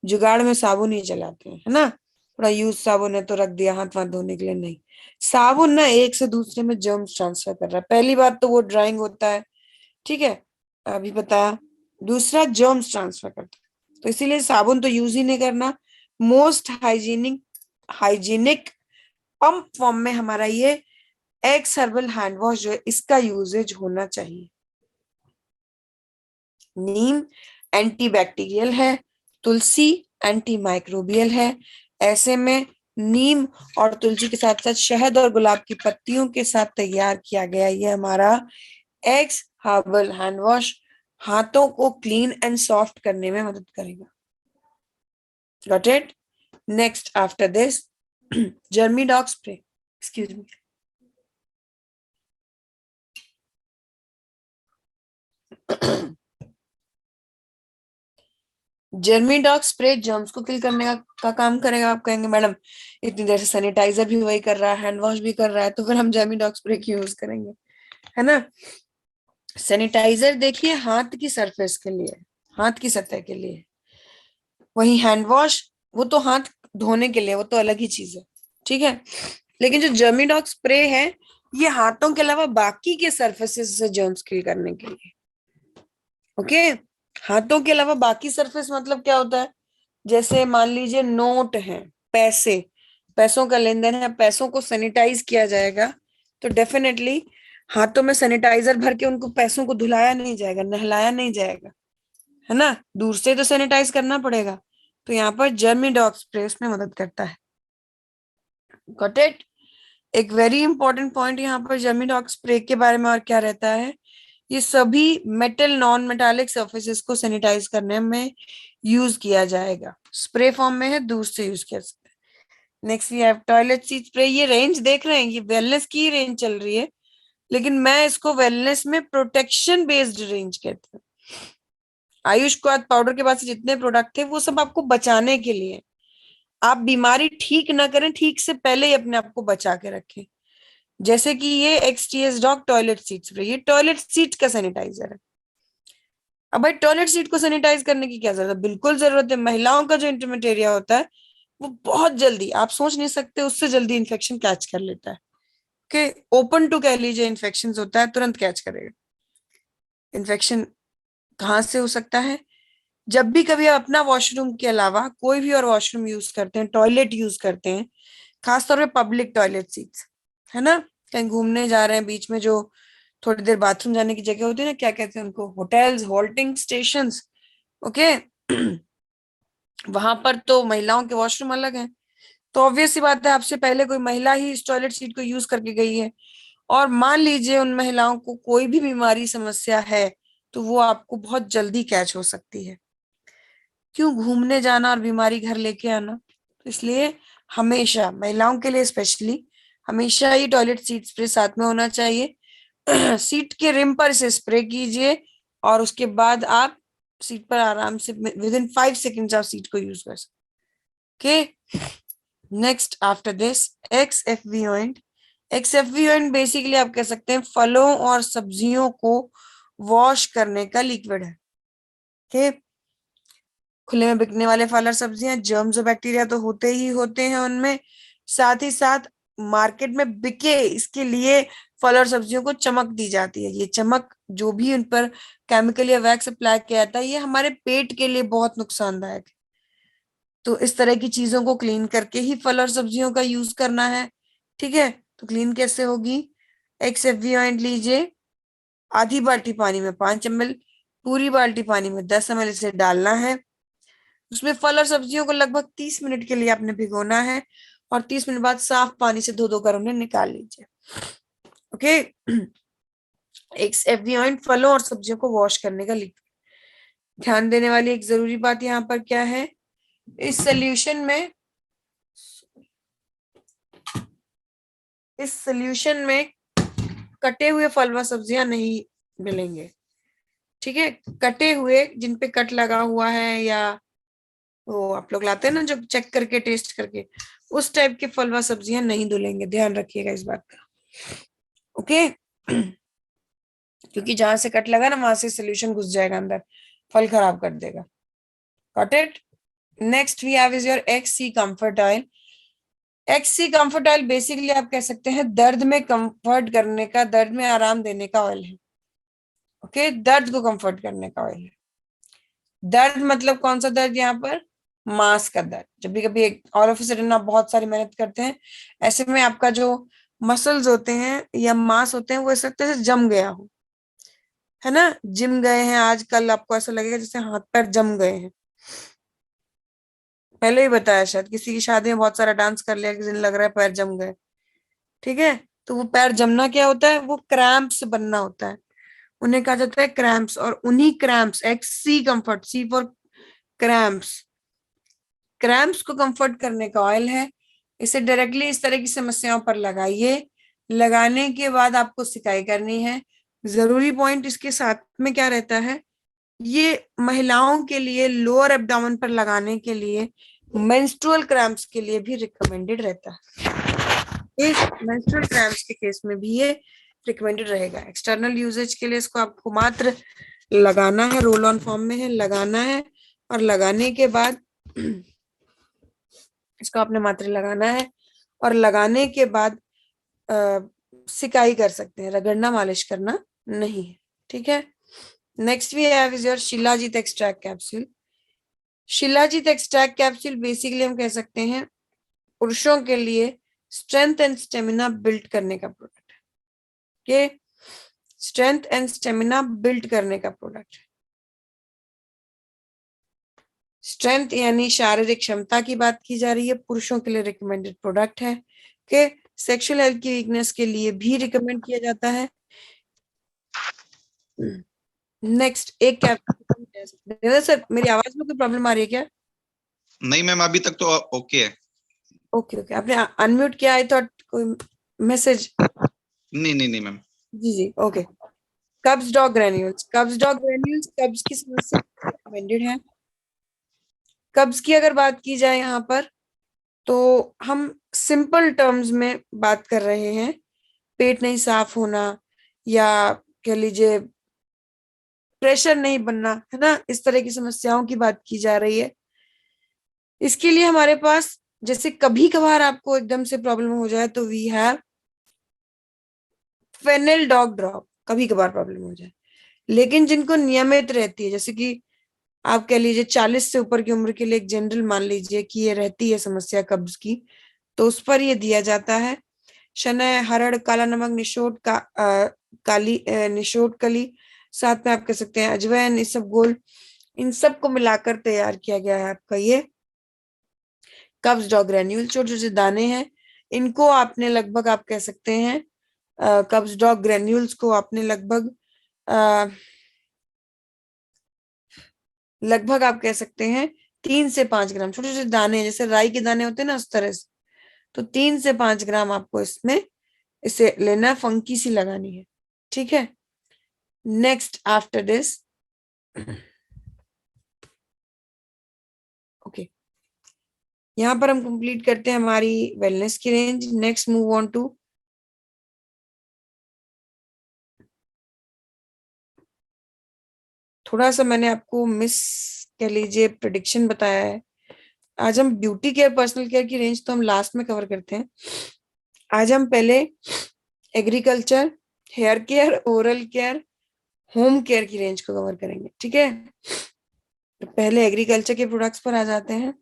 जुगाड़ में साबुन ही चलाते हैं, है ना। थोड़ा यूज साबुन है तो रख दिया हाथ वाथ धोने के लिए, नहीं। साबुन ना एक से दूसरे में जर्म्स ट्रांसफर कर रहा है। पहली बात तो वो ड्राइंग होता है, ठीक है, अभी बताया। दूसरा जर्म्स ट्रांसफर करता है, तो इसीलिए साबुन तो यूज ही नहीं करना। मोस्ट हाइजीनिक पंप फॉर्म में हमारा ये एक्स हर्बल हैंड वॉश जो है, इसका यूजेज होना चाहिए। नीम एंटीबैक्टीरियल है, तुलसी एंटी माइक्रोबियल है। ऐसे में नीम और तुलसी के साथ साथ शहद और गुलाब की पत्तियों के साथ तैयार किया गया ये हमारा एक्स हर्बल हैंड वॉश हाथों को क्लीन एंड सॉफ्ट करने में मदद करेगा। Got it? Next after this जर्मी dog spray, excuse me. जर्मी dog spray germs को किल करने का काम करेगा। आप कहेंगे मैडम इतनी देर से सैनिटाइजर भी वही कर रहा है, हैंड वॉश भी कर रहा है, तो फिर हम जर्मी डॉग स्प्रे क्यों यूज करेंगे, है ना। सैनिटाइजर देखिए हाथ की सरफेस के लिए, हाथ की सतह के लिए, वही हैंड वॉश वो तो हाथ धोने के लिए, वो तो अलग ही चीज है, ठीक है। लेकिन जो जर्मी डॉग स्प्रे है ये हाथों के अलावा बाकी के सरफेसेस से जर्म्स किल करने के लिए। ओके, हाथों के अलावा बाकी सरफेस मतलब क्या होता है, जैसे मान लीजिए नोट है, पैसे, पैसों का लेन देन है, पैसों को सैनिटाइज किया जाएगा, तो डेफिनेटली हाथों में सैनिटाइजर भर के उनको पैसों को धुलाया नहीं जाएगा, नहलाया नहीं जाएगा, है ना, दूर से तो सैनिटाइज करना पड़ेगा। तो यहाँ पर जर्मी डॉग स्प्रे उसमें मदद करता है। Got it. एक वेरी इंपॉर्टेंट पॉइंट यहाँ पर जर्मी डॉग स्प्रे के बारे में और क्या रहता है, ये सभी मेटल नॉन मेटालिक सर्फेसेस को सैनिटाइज करने में यूज किया जाएगा। स्प्रे फॉर्म में है, दूर से यूज किया सकते हैं। Next we have toilet seat spray. ये रेंज देख रहे हैं, ये वेलनेस की रेंज चल रही है, लेकिन मैं इसको वेलनेस में प्रोटेक्शन बेस्ड रेंज कहती हूँ। आयुष क्वाथ पाउडर के बाद से जितने प्रोडक्ट थे वो सब आपको बचाने के लिए, आप बीमारी ठीक ना करें, ठीक से पहले ही अपने आप को बचा के रखें। जैसे कि ये एक्सटीएस डॉग टॉयलेट सीट स्प्रे, ये टॉयलेट सीट का सैनिटाइजर है। अब भाई टॉयलेट सीट को सैनिटाइज करने की क्या जरूरत है, बिल्कुल जरूरत है। महिलाओं का जो इंटीमेट एरिया होता है वो बहुत जल्दी, आप सोच नहीं सकते उससे जल्दी इन्फेक्शन कैच कर लेता है। ओके, ओपन टू कह लीजिए इन्फेक्शन होता है, तुरंत कैच करेगा। इन्फेक्शन कहाँ से हो सकता है, जब भी कभी आप अपना वॉशरूम के अलावा कोई भी और वॉशरूम यूज करते हैं, टॉयलेट यूज करते हैं, खासतौर पे पब्लिक टॉयलेट सीट्स, है ना, कहीं घूमने जा रहे हैं, बीच में जो थोड़ी देर बाथरूम जाने की जगह होती है ना, क्या कहते हैं उनको, होटल्स, हॉल्टिंग स्टेशंस। ओके, वहां पर तो महिलाओं के वॉशरूम अलग हैं, तो ऑब्वियस सी बात है आपसे पहले कोई महिला ही इस टॉयलेट सीट को यूज करके गई है, और मान लीजिए उन महिलाओं को कोई भी बीमारी समस्या है, तो वो आपको बहुत जल्दी कैच हो सकती है। क्यों घूमने जाना और बीमारी घर लेके आना, तो इसलिए हमेशा महिलाओं के लिए स्पेशली हमेशा ही टॉयलेट सीट स्प्रे साथ में होना चाहिए। सीट के रिम पर इसे स्प्रे कीजिए और उसके बाद आप सीट पर आराम से विद इन 5 सेकेंड्स आप सीट को यूज कर सकते। Okay, next after this XFV oint. XFV oint basically आप कह सकते हैं फलों और सब्जियों को वॉश करने का लिक्विड है। ओके, खुले में बिकने वाले फल और सब्जियां, जर्म्स और बैक्टीरिया तो होते ही होते हैं उनमें, साथ ही साथ मार्केट में बिके इसके लिए फल और सब्जियों को चमक दी जाती है। ये चमक जो भी उन पर केमिकल या वैक्स अप्लाई किया जाता है, ये हमारे पेट के लिए बहुत नुकसानदायक है। तो इस तरह की चीजों को क्लीन करके ही फल और सब्जियों का यूज करना है, ठीक है। तो क्लीन कैसे होगी, एक्सएफवी ऑइंट लीजिए, आधी बाल्टी पानी में 5 ml, पूरी बाल्टी पानी में 10 ml इसे डालना है। उसमें फल और सब्जियों को लगभग 30 मिनट के लिए आपने भिगोना है, और 30 मिनट बाद साफ पानी से धो धो कर उन्हें निकाल लीजिए। ओके, एक एवियन फलों और सब्जियों को वॉश करने का लिक्विड। ध्यान देने वाली एक जरूरी बात यहाँ पर क्या है, इस सोल्यूशन में, कटे हुए फल व सब्जियां नहीं मिलेंगे, ठीक है। कटे हुए जिन पे कट लगा हुआ है, या वो आप लोग लाते हैं ना जो चेक करके टेस्ट करके, उस टाइप के फल व सब्जियां नहीं धुलेंगे, ध्यान रखिएगा इस बात का। ओके, क्योंकि जहां से कट लगा ना वहां से सोल्यूशन घुस जाएगा अंदर, फल खराब कर देगा। Got it. Next we have is your X C comfort oil. X C comfort oil basically आप कह सकते हैं दर्द में कंफर्ट करने का, दर्द में आराम देने का ऑयल है। ओके, दर्द को कंफर्ट करने का ऑयल है। दर्द मतलब कौन सा दर्द, यहाँ पर मांस का दर्द। जब भी कभी ऑल ऑफ सडन आप बहुत सारी मेहनत करते हैं, ऐसे में आपका जो मसल्स होते हैं या मांस होते हैं वो ऐसा लगता है जैसे जम गया हो, है ना, जिम गए हैं आजकल, आपको ऐसा लगेगा जैसे हाथ पैर जम गए हैं। पहले ही बताया शायद, किसी की शादी में बहुत सारा डांस कर लिया, किसी दिन लग रहा है पैर जम गए, ठीक है। तो वो पैर जमना क्या होता है, वो क्रैम्प्स बनना होता है, उन्हें कहा जाता है क्रैम्प्स। और उन्हीं cramps, X C comfort, C for cramps, cramps को कंफर्ट करने का ऑयल है। इसे डायरेक्टली इस तरह की समस्याओं पर लगाइए। लगाने के बाद आपको सिकाई करनी है। जरूरी पॉइंट इसके साथ में क्या रहता है, ये महिलाओं के लिए लोअर एब्डोमेन पर लगाने के लिए मेंस्ट्रुअल क्रैम्प्स के लिए भी रिकमेंडेड रहता है। इस मेंस्ट्रुअल क्रैम्प्स के केस में भी ये रिकमेंडेड रहेगा। एक्सटर्नल यूजेज के लिए इसको आपको मात्र लगाना है, रोल ऑन फॉर्म में है, लगाना है, और लगाने के बाद इसको आपने मात्र लगाना है, और लगाने के बाद सिकाई कर सकते हैं, रगड़ना मालिश करना नहीं है। ठीक है। Next we have is your shilajit extract capsule. Shilajit extract capsule basically हम कह सकते हैं पुरुषों के लिए स्ट्रेंथ एंड स्टेमिना बिल्ड करने का प्रोडक्ट है। कि स्ट्रेंथ एंड स्टेमिना बिल्ड करने का प्रोडक्ट है। स्ट्रेंथ यानी शारीरिक क्षमता की बात की जा रही है, पुरुषों के लिए रिकमेंडेड प्रोडक्ट है। कि सेक्सुअल हेल्थ की वीकनेस के लिए भी रिकमेंड किया जाता है। नेक्स्ट एक कैप्सूल। सर मेरी आवाज में कोई प्रॉब्लम आ रही है क्या? नहीं मैम, अभी तक तो ओके है। ओके ओके, आपने अनम्यूट किया, आई थॉट कोई मैसेज। नहीं नहीं नहीं मैम। जी जी ओके। कब्ज डॉग ग्रेन्यूल्स। कब्ज डॉग ग्रेन्यूल्स कब्ज की समस्या रिकमेंडेड है। कब्ज की अगर बात की जाए यहाँ पर, तो हम सिंपल टर्म्स में बात कर रहे हैं। पेट नहीं साफ होना, या कह लीजिए प्रेशर नहीं बनना, है ना, इस तरह की समस्याओं की बात की जा रही है। इसके लिए हमारे पास, जैसे कभी कभार आपको एकदम से प्रॉब्लम हो जाए, तो we have fennel dog drop. कभी कभार प्रॉब्लम हो जाए, लेकिन जिनको नियमित रहती है, जैसे कि आप कह लीजिए 40 से ऊपर की उम्र के लिए एक जनरल मान लीजिए कि ये रहती है समस्या कब्ज की, तो उस पर ये दिया जाता है। शनय, हरड़, काला नमक, निशोट का काली निशोट कली, साथ में आप कह सकते हैं अजवाइन, इसबगोल, इन सब को मिलाकर तैयार किया गया है आपका ये कब्ज डॉग ग्रेन्यूल। छोटे छोटे दाने हैं, इनको आपने लगभग आप कह सकते हैं कब्ज डॉग ग्रेन्यूल्स को आपने लगभग आप कह सकते हैं 3 से 5 ग्राम, छोटे छोटे दाने जैसे राई के दाने होते हैं ना, उस तरह से। तो 3 से 5 ग्राम आपको इसमें इसे लेना, फंकी सी लगानी है। ठीक है। नेक्स्ट आफ्टर दिस, ओके, यहाँ पर हम कंप्लीट करते हैं हमारी वेलनेस की range. Next move on to, थोड़ा सा मैंने आपको मिस कह लीजिए प्रिडिक्शन बताया है। आज हम ब्यूटी केयर, पर्सनल केयर की रेंज तो हम लास्ट में कवर करते हैं। आज हम पहले agriculture, hair care, oral care, home care की रेंज को कवर करेंगे। ठीक है। तो पहले एग्रीकल्चर के प्रोडक्ट्स पर आ जाते हैं।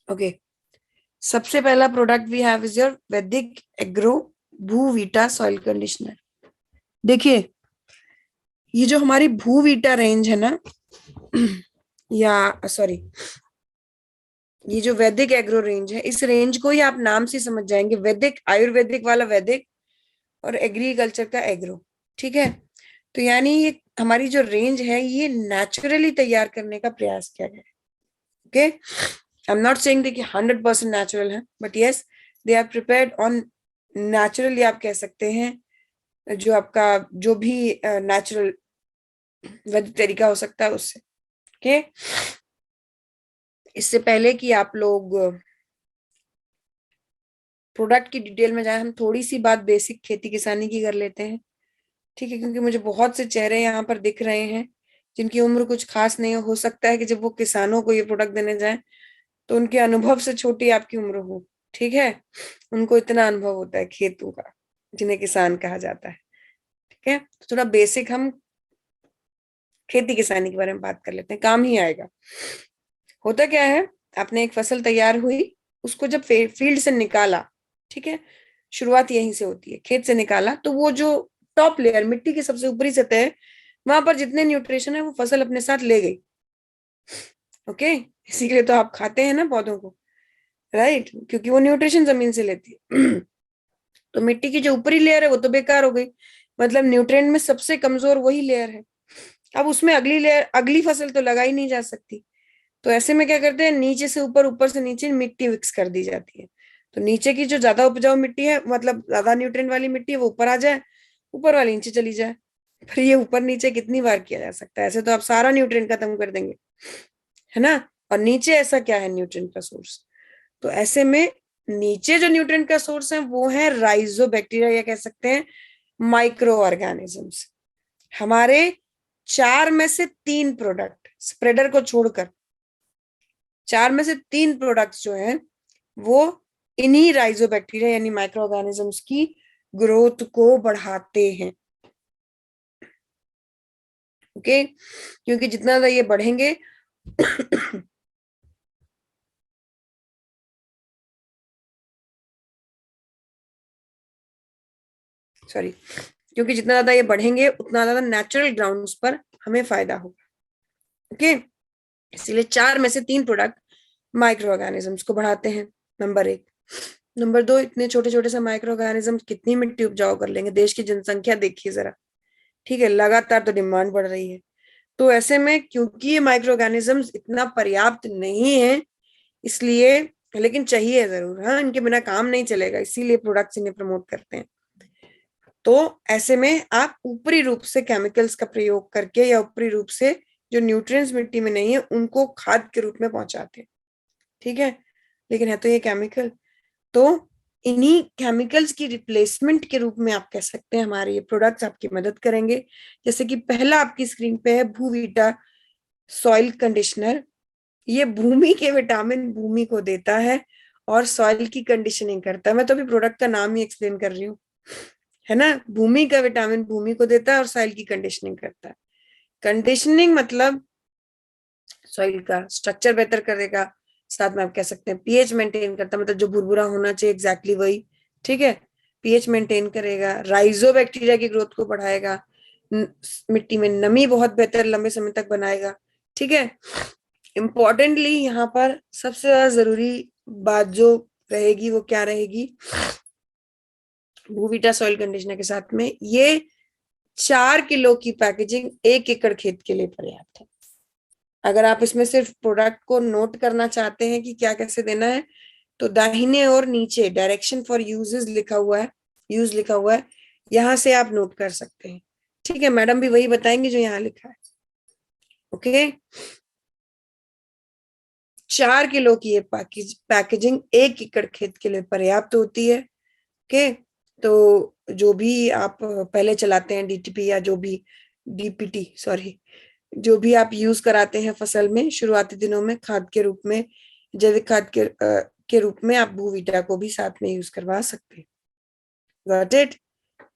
ओके, सबसे पहला product we have is your वैदिक एग्रो भूवीटा सॉइल कंडीशनर। देखिए, ये जो हमारी भूवीटा रेंज है ना, या सॉरी, ये जो वैदिक एग्रो रेंज है, इस रेंज को ही आप नाम से समझ जाएंगे, वैदिक आयुर्वेदिक वाला वैदिक, और एग्रीकल्चर का एग्रो। ठीक है। तो यानी ये हमारी जो रेंज है, ये नेचुरली तैयार करने का प्रयास किया गया है। Okay, I am not saying कि 100% नेचुरल है, but yes, they are prepared on naturally, आप कह सकते हैं जो आपका जो भी नेचुरल वैदिक तरीका हो सकता है उससे। ओके, इससे पहले कि आप लोग प्रोडक्ट की डिटेल में जाए, हम थोड़ी सी बात बेसिक खेती किसानी की कर लेते हैं। ठीक है, क्योंकि मुझे बहुत से चेहरे यहाँ पर दिख रहे हैं जिनकी उम्र कुछ खास नहीं हो सकता है कि जब वो किसानों को ये प्रोडक्ट देने जाए तो उनके अनुभव से छोटी आपकी उम्र हो। ठीक है, उनको इतना अनुभव होता है खेतों का, जिन्हें किसान कहा जाता है। ठीक है, तो थोड़ा बेसिक हम खेती किसानी के बारे में बात कर लेते हैं, काम ही आएगा। होता क्या है, आपने एक फसल तैयार हुई, उसको जब फील्ड से निकाला, ठीक है, शुरुआत यहीं से होती है, खेत से निकाला, तो वो जो टॉप लेयर, मिट्टी की सबसे ऊपरी सतह है, वहां पर जितने न्यूट्रिशन है वो फसल अपने साथ ले गई। ओके, इसीलिए तो आप खाते हैं ना पौधों को, राइट, क्योंकि वो न्यूट्रिशन जमीन से लेती है। तो मिट्टी की जो ऊपरी लेयर है वो तो बेकार हो गई, मतलब न्यूट्रिएंट में सबसे कमजोर वही लेयर है। अब उसमें अगली लेयर, अगली फसल तो लगाई नहीं जा सकती। तो ऐसे में क्या करते हैं, नीचे से ऊपर, ऊपर से नीचे मिट्टी मिक्स कर दी जाती है। तो नीचे की जो ज्यादा उपजाऊ मिट्टी है, मतलब ज्यादा न्यूट्रिएंट वाली मिट्टी है, वो ऊपर आ जाए, ऊपर वाली नीचे चली जाए। फिर ये ऊपर नीचे कितनी बार किया जा सकता है? ऐसे तो आप सारा न्यूट्रिएंट खत्म कर देंगे, है ना। और नीचे ऐसा क्या है न्यूट्रिएंट का सोर्स? तो ऐसे में नीचे जो न्यूट्रिएंट का सोर्स है वो है राइजोबैक्टीरिया, या कह सकते हैं माइक्रो ऑर्गेनिजम्स। हमारे 4 में से 3 प्रोडक्ट, स्प्रेडर को छोड़कर 4 में से 3 प्रोडक्ट्स जो हैं वो इन्हीं राइजोबैक्टीरिया यानी माइक्रो ऑर्गेनिजम्स की ग्रोथ को बढ़ाते हैं। ओके, क्योंकि जितना ज्यादा ये बढ़ेंगे सॉरी, क्योंकि जितना ज्यादा ये बढ़ेंगे उतना ज्यादा नेचुरल ग्राउंड्स पर हमें फायदा होगा। ओके, इसीलिए 4 में से 3 प्रोडक्ट माइक्रो ऑर्गेनिजम्स को बढ़ाते हैं, नंबर 1। नंबर 2, इतने छोटे छोटे से माइक्रो ऑर्गेनिज्म कितनी मिट्टी उपजाऊ कर लेंगे? देश की जनसंख्या देखिए जरा, ठीक है, लगातार तो डिमांड बढ़ रही है। तो ऐसे में क्योंकि ये माइक्रो ऑर्गेनिजम्स इतना पर्याप्त नहीं है, इसलिए, लेकिन चाहिए जरूर, हाँ, इनके बिना काम नहीं चलेगा, इसीलिए प्रोडक्ट्स इन्हें प्रमोट करते हैं। तो ऐसे में आप ऊपरी रूप से केमिकल्स का प्रयोग करके या ऊपरी रूप से जो न्यूट्रिएंट्स मिट्टी में नहीं है उनको खाद के रूप में पहुंचाते हैं, ठीक है, लेकिन है तो ये केमिकल। तो इन्हीं केमिकल्स की रिप्लेसमेंट के रूप में आप कह सकते हैं हमारे ये प्रोडक्ट्स आपकी मदद करेंगे। जैसे कि पहला आपकी स्क्रीन पे है भूवीटा सॉइल कंडीशनर। ये भूमि के विटामिन भूमि को देता है और सॉइल की कंडीशनिंग करता है। मैं तो अभी प्रोडक्ट का नाम ही एक्सप्लेन कर रही हूँ, है ना। भूमि का विटामिन भूमि को देता है और सॉइल की कंडीशनिंग करता है। कंडीशनिंग मतलब सॉइल का स्ट्रक्चर बेहतर करेगा, साथ में आप कह सकते हैं पीएच मेंटेन करता है, मतलब जो भुरभुरा होना चाहिए एग्जैक्टली वही, ठीक है, पीएच मेंटेन करेगा, राइजोबैक्टीरिया की ग्रोथ को बढ़ाएगा, मिट्टी में नमी बहुत बेहतर लंबे समय तक बनाएगा, ठीक है। इंपॉर्टेंटली यहाँ पर सबसे ज्यादा जरूरी बात जो रहेगी वो क्या रहेगी, भूविटा सॉइल कंडीशनर के साथ में ये 4 किलो की पैकेजिंग 1 एकड़ खेत के लिए पर्याप्त है। अगर आप इसमें सिर्फ प्रोडक्ट को नोट करना चाहते हैं कि क्या कैसे देना है, तो दाहिने और नीचे डायरेक्शन फॉर यूजेस लिखा हुआ है, यूज लिखा हुआ है, यहां से आप नोट कर सकते हैं, ठीक है। मैडम भी वही बताएंगे जो यहाँ लिखा है। ओके, 4 किलो की ये पैकेजिंग 1 एकड़ खेत के लिए पर्याप्त होती है। ओके, तो जो भी आप पहले चलाते हैं डीटीपी या जो भी डीपीटी, सॉरी, जो भी आप यूज कराते हैं फसल में शुरुआती दिनों में खाद के रूप में, जैविक खाद के रूप में आप भूविटा को भी साथ में यूज करवा सकते हैं। Got it?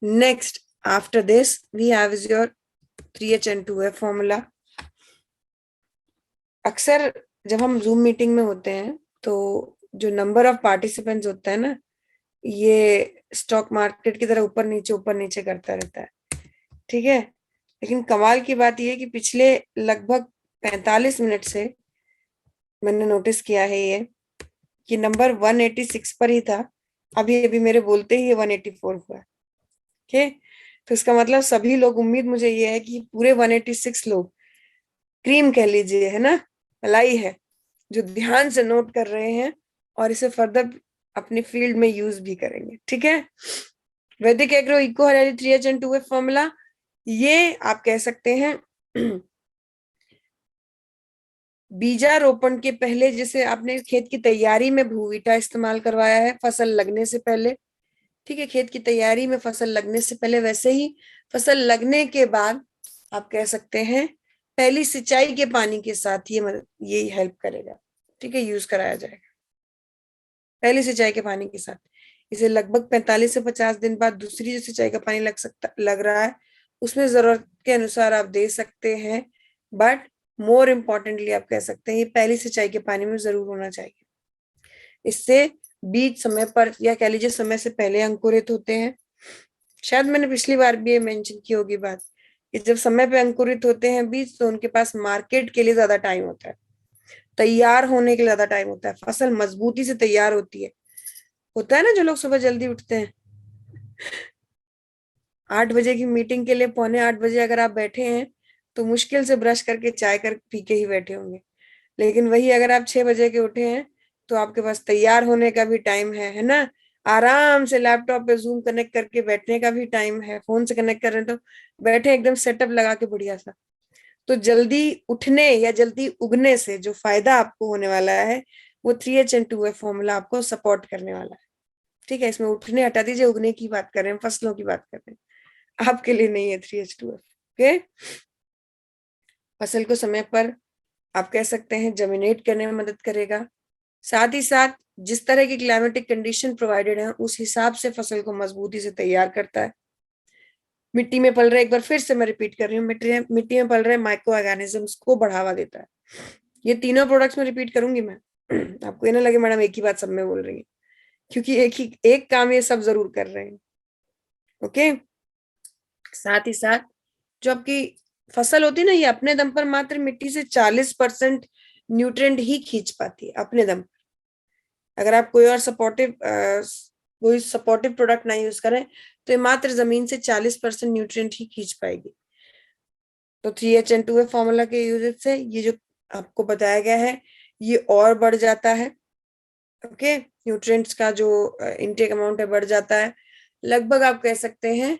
Next after this we have is your 3HN2F formula. अक्सर जब हम जूम मीटिंग में होते हैं तो जो नंबर ऑफ पार्टिसिपेंट्स होता है ना, ये स्टॉक मार्केट की तरह ऊपर नीचे करता रहता है, ठीक है। लेकिन कमाल की बात यह है कि पिछले लगभग 45 मिनट से मैंने नोटिस किया है ये कि नंबर 186 पर ही था, अभी अभी मेरे बोलते ही ये 184 हुआ है। ओके, तो इसका मतलब सभी लोग, उम्मीद मुझे ये है कि पूरे 186 लोग, क्रीम कह लीजिए, है ना, मलाई है, जो ध्यान से नोट कर रहे हैं और इसे फर्दर अपनी फील्ड में यूज भी करेंगे, ठीक है। वैदिक एग्रो इको हरियाली 3HN2F फॉर्मूला, ये आप कह सकते हैं बीजारोपण के पहले जैसे आपने खेत की तैयारी में भूविटा इस्तेमाल करवाया है फसल लगने से पहले, ठीक है, खेत की तैयारी में फसल लगने से पहले, वैसे ही फसल लगने के बाद आप कह सकते हैं पहली सिंचाई के पानी के साथ ये हेल्प करेगा, ठीक है, यूज कराया जाएगा पहली सिंचाई के पानी के साथ। इसे लगभग 45 से 50 दिन बाद दूसरी जो सिंचाई का पानी लग रहा है उसमें जरूरत के अनुसार आप दे सकते हैं, बट मोर इम्पोर्टेंटली आप कह सकते हैं ये पहली सिंचाई के पानी में जरूर होना चाहिए। इससे बीज समय पर या कह लीजिए समय से पहले अंकुरित होते हैं। शायद मैंने पिछली बार भी ये मेंशन की होगी बात कि जब समय पे अंकुरित होते हैं बीज तो उनके पास मार्केट के लिए ज्यादा टाइम होता है, तैयार होने के लिए ज्यादा टाइम होता है, फसल मजबूती से तैयार होती है। होता है ना जो लोग सुबह जल्दी उठते हैं 8 बजे की मीटिंग के लिए 7:45 अगर आप बैठे हैं तो मुश्किल से ब्रश करके चाय कर पी के ही बैठे होंगे। लेकिन वही अगर आप 6 बजे के उठे हैं तो आपके पास तैयार होने का भी टाइम है ना, आराम से लैपटॉप पे जूम कनेक्ट करके बैठने का भी टाइम है, फोन से कनेक्ट कर रहे हैं तो बैठे एकदम सेटअप लगा के बढ़िया सा। तो जल्दी उठने या जल्दी उगने से जो फायदा आपको होने वाला है वो 3H and 2F फॉर्मूला आपको सपोर्ट करने वाला है। ठीक है, इसमें उठने हटा दीजिए, उगने की बात कर रहे हैं, फसलों की बात कर रहे हैं, आपके लिए नहीं है 3H2F। ओके, फसल को समय पर आप कह सकते हैं जर्मिनेट करने में मदद करेगा। साथ ही साथ जिस तरह की क्लाइमेटिक कंडीशन प्रोवाइडेड है उस हिसाब से फसल को मजबूती से तैयार करता है। मिट्टी में पल रहे, एक बार फिर से मैं रिपीट कर रही हूँ, मिट्टी में पल रहे माइक्रो ऑर्गेनिजम्स को बढ़ावा देता है। ये तीनों प्रोडक्ट्स में रिपीट करूंगी मैं आपको ये ना लगे मैडम एक ही बात सब में बोल रही है, क्योंकि एक काम ये सब जरूर कर रहे हैं। ओके, साथ ही साथ जो आपकी फसल होती है ना, ये अपने दम पर मात्र मिट्टी से 40% न्यूट्रिएंट ही खींच पाती है अपने दम पर। अगर आप कोई सपोर्टिव प्रोडक्ट ना यूज करें तो ये मात्र जमीन से 40% न्यूट्रिएंट ही खींच पाएगी। तो 3H and 2F फॉर्मूला के यूजेज से ये जो आपको बताया गया है ये और बढ़ जाता है। ओके, न्यूट्रिएंट्स का जो इनटेक अमाउंट है बढ़ जाता है। लगभग आप कह सकते हैं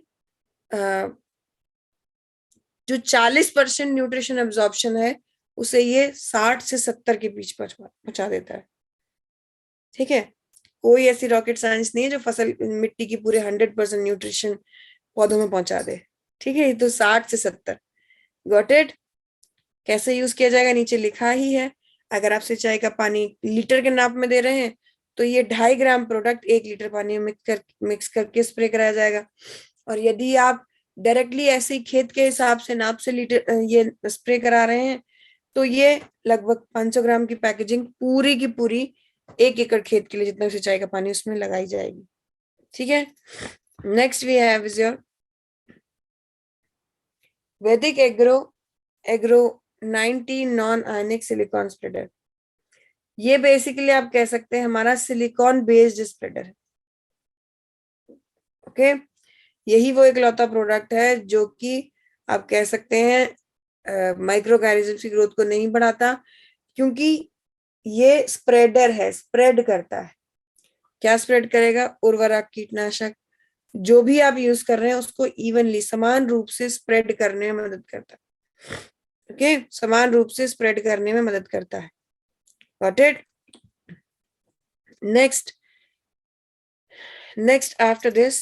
जो 40% न्यूट्रिशन एब्जॉर्प्शन है उसे ये 60 से 70 के बीच पहुंचा देता है। ठीक है, कोई ऐसी रॉकेट साइंस नहीं है जो फसल मिट्टी की पूरे 100% न्यूट्रिशन पौधों में पहुंचा दे। ठीक है, ये तो 60 से 70। Got it? कैसे यूज किया जाएगा नीचे लिखा ही है। अगर आप सिंचाई का पानी लीटर के नाप में दे रहे हैं तो ये 2.5 ग्राम प्रोडक्ट 1 लीटर पानी में मिक्स करके स्प्रे कराया जाएगा। और यदि आप डायरेक्टली ऐसे ही खेत के हिसाब से नाप से लीटर ये स्प्रे करा रहे हैं तो ये लगभग 500 ग्राम की पैकेजिंग पूरी की पूरी 1 एकड़ खेत के लिए जितना सिंचाई का पानी उसमें लगाई जाएगी। ठीक है, next we have is your वैदिक agro 90 non ionic silicone spreader. ये बेसिकली आप कह सकते हैं हमारा सिलिकॉन बेस्ड स्प्रेडर है। ओके, यही वो इकलौता प्रोडक्ट है जो कि आप कह सकते हैं माइक्रो ऑर्गेनिजम्स की ग्रोथ को नहीं बढ़ाता, क्योंकि ये स्प्रेडर है, स्प्रेड करता है। क्या स्प्रेड करेगा? उर्वरक, कीटनाशक जो भी आप यूज कर रहे हैं उसको इवनली समान रूप से स्प्रेड करने में मदद करता है। ओके, समान रूप से स्प्रेड करने में मदद करता है। Got it? Next after this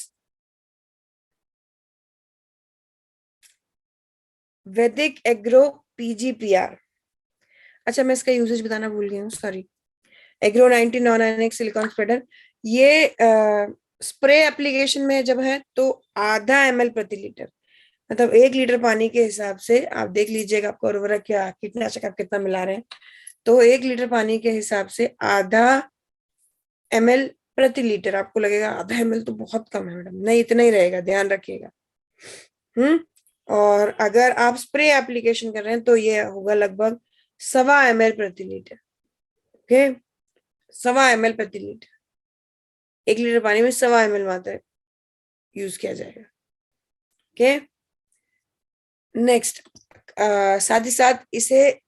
वैदिक एग्रो PGPR। अच्छा, मैं इसका यूसेज बताना भूल गई हूँ, sorry. Agro 90 non ionic silicone spreader, ये स्प्रे एप्लीकेशन में जब है तो आधा ml प्रति लीटर, मतलब 1 लीटर पानी के हिसाब से आप देख लीजिएगा आपका उर्वरक या कीटनाशक आप कितना मिला रहे हैं। तो 1 लीटर पानी के हिसाब से आधा ml प्रति लीटर। आपको लगेगा आधा ml तो बहुत कम है मैडम, नहीं इतना ही रहेगा, ध्यान रखिएगा। और अगर आप स्प्रे एप्लीकेशन कर रहे हैं तो ये होगा लगभग 1.25 ml प्रति लीटर। ओके, 1.25 ml प्रति लीटर, 1 लीटर पानी में 1.25 ml मात्रा यूज किया जाएगा। ओके, नेक्स्ट साथ ही साथ इसे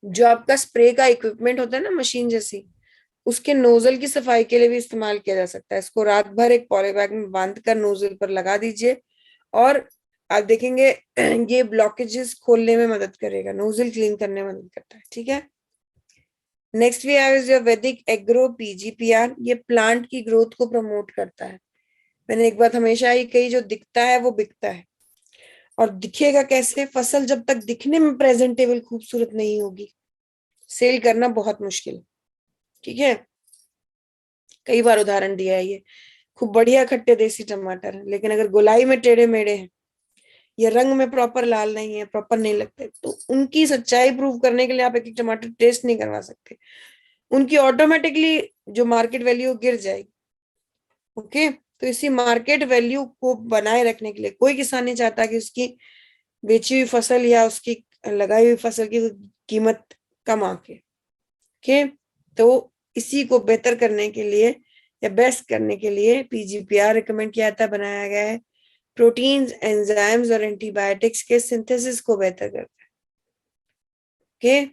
जो आपका स्प्रे का इक्विपमेंट होता है ना, मशीन जैसी, उसके नोजल की सफाई के लिए भी इस्तेमाल किया जा सकता है। इसको रात भर एक पॉलीबैग में बांधकर नोजल पर लगा दीजिए और आप देखेंगे ये ब्लॉकेजेस खोलने में मदद करेगा, नोजल क्लीन करने में मदद करता है। ठीक है, next we have is your वैदिक एग्रो PGPR। ये प्लांट की ग्रोथ को प्रमोट करता है। मैंने एक बात हमेशा ही कही, जो दिखता है वो बिकता है। और दिखेगा कैसे? फसल जब तक दिखने में प्रेजेंटेबल खूबसूरत नहीं होगी, सेल करना बहुत मुश्किल। ठीक है, कई बार उदाहरण दिया है ये, खूब बढ़िया खट्टे देसी टमाटर है लेकिन अगर गोलाई में टेढ़े मेढ़े हैं या रंग में प्रॉपर लाल नहीं है, प्रॉपर नहीं लगते, तो उनकी सच्चाई प्रूव करने के लिए आप एक एक टमाटर टेस्ट नहीं करवा सकते, उनकी ऑटोमेटिकली जो मार्केट वैल्यू गिर जाएगी। ओके, तो इसी मार्केट वैल्यू को बनाए रखने के लिए कोई किसान नहीं चाहता कि उसकी बेची हुई फसल या उसकी लगाई हुई फसल की कीमत कम आके। ओके, तो इसी को बेहतर करने के लिए या बेस्ट करने के लिए पीजीपीआर रिकमेंड किया था, बनाया गया है। प्रोटीन्स, एंजाइम्स और एंटीबायोटिक्स के सिंथेसिस को बेहतर करता है। Okay,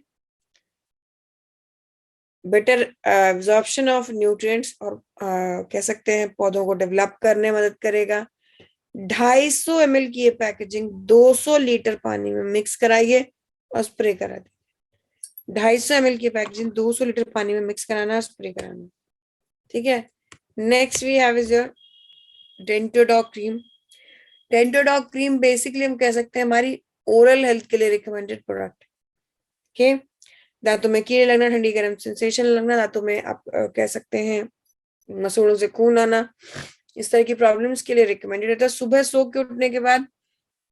better absorption of nutrients, और कह सकते हैं पौधों को डेवलप करने में मदद करेगा। 250 ml की ये पैकेजिंग 200 लीटर पानी में मिक्स कराइए और स्प्रे करा दीजिए। 250 ml की पैकेजिंग 200 लीटर पानी में मिक्स कराना, स्प्रे कराना। ठीक है, next we have is your Dentodog cream. Dentodog cream basically हम कह सकते हैं हमारी ओरल हेल्थ के लिए रिकमेंडेड प्रोडक्ट। ओके, दांतों में कीड़े लगना, ठंडी गर्म सेंसेशन लगना, दांतों में आप कह सकते हैं मसूड़ों से खून आना, इस तरह की प्रॉब्लम्स के लिए रिकमेंडेड होता है। सुबह सो के उठने के बाद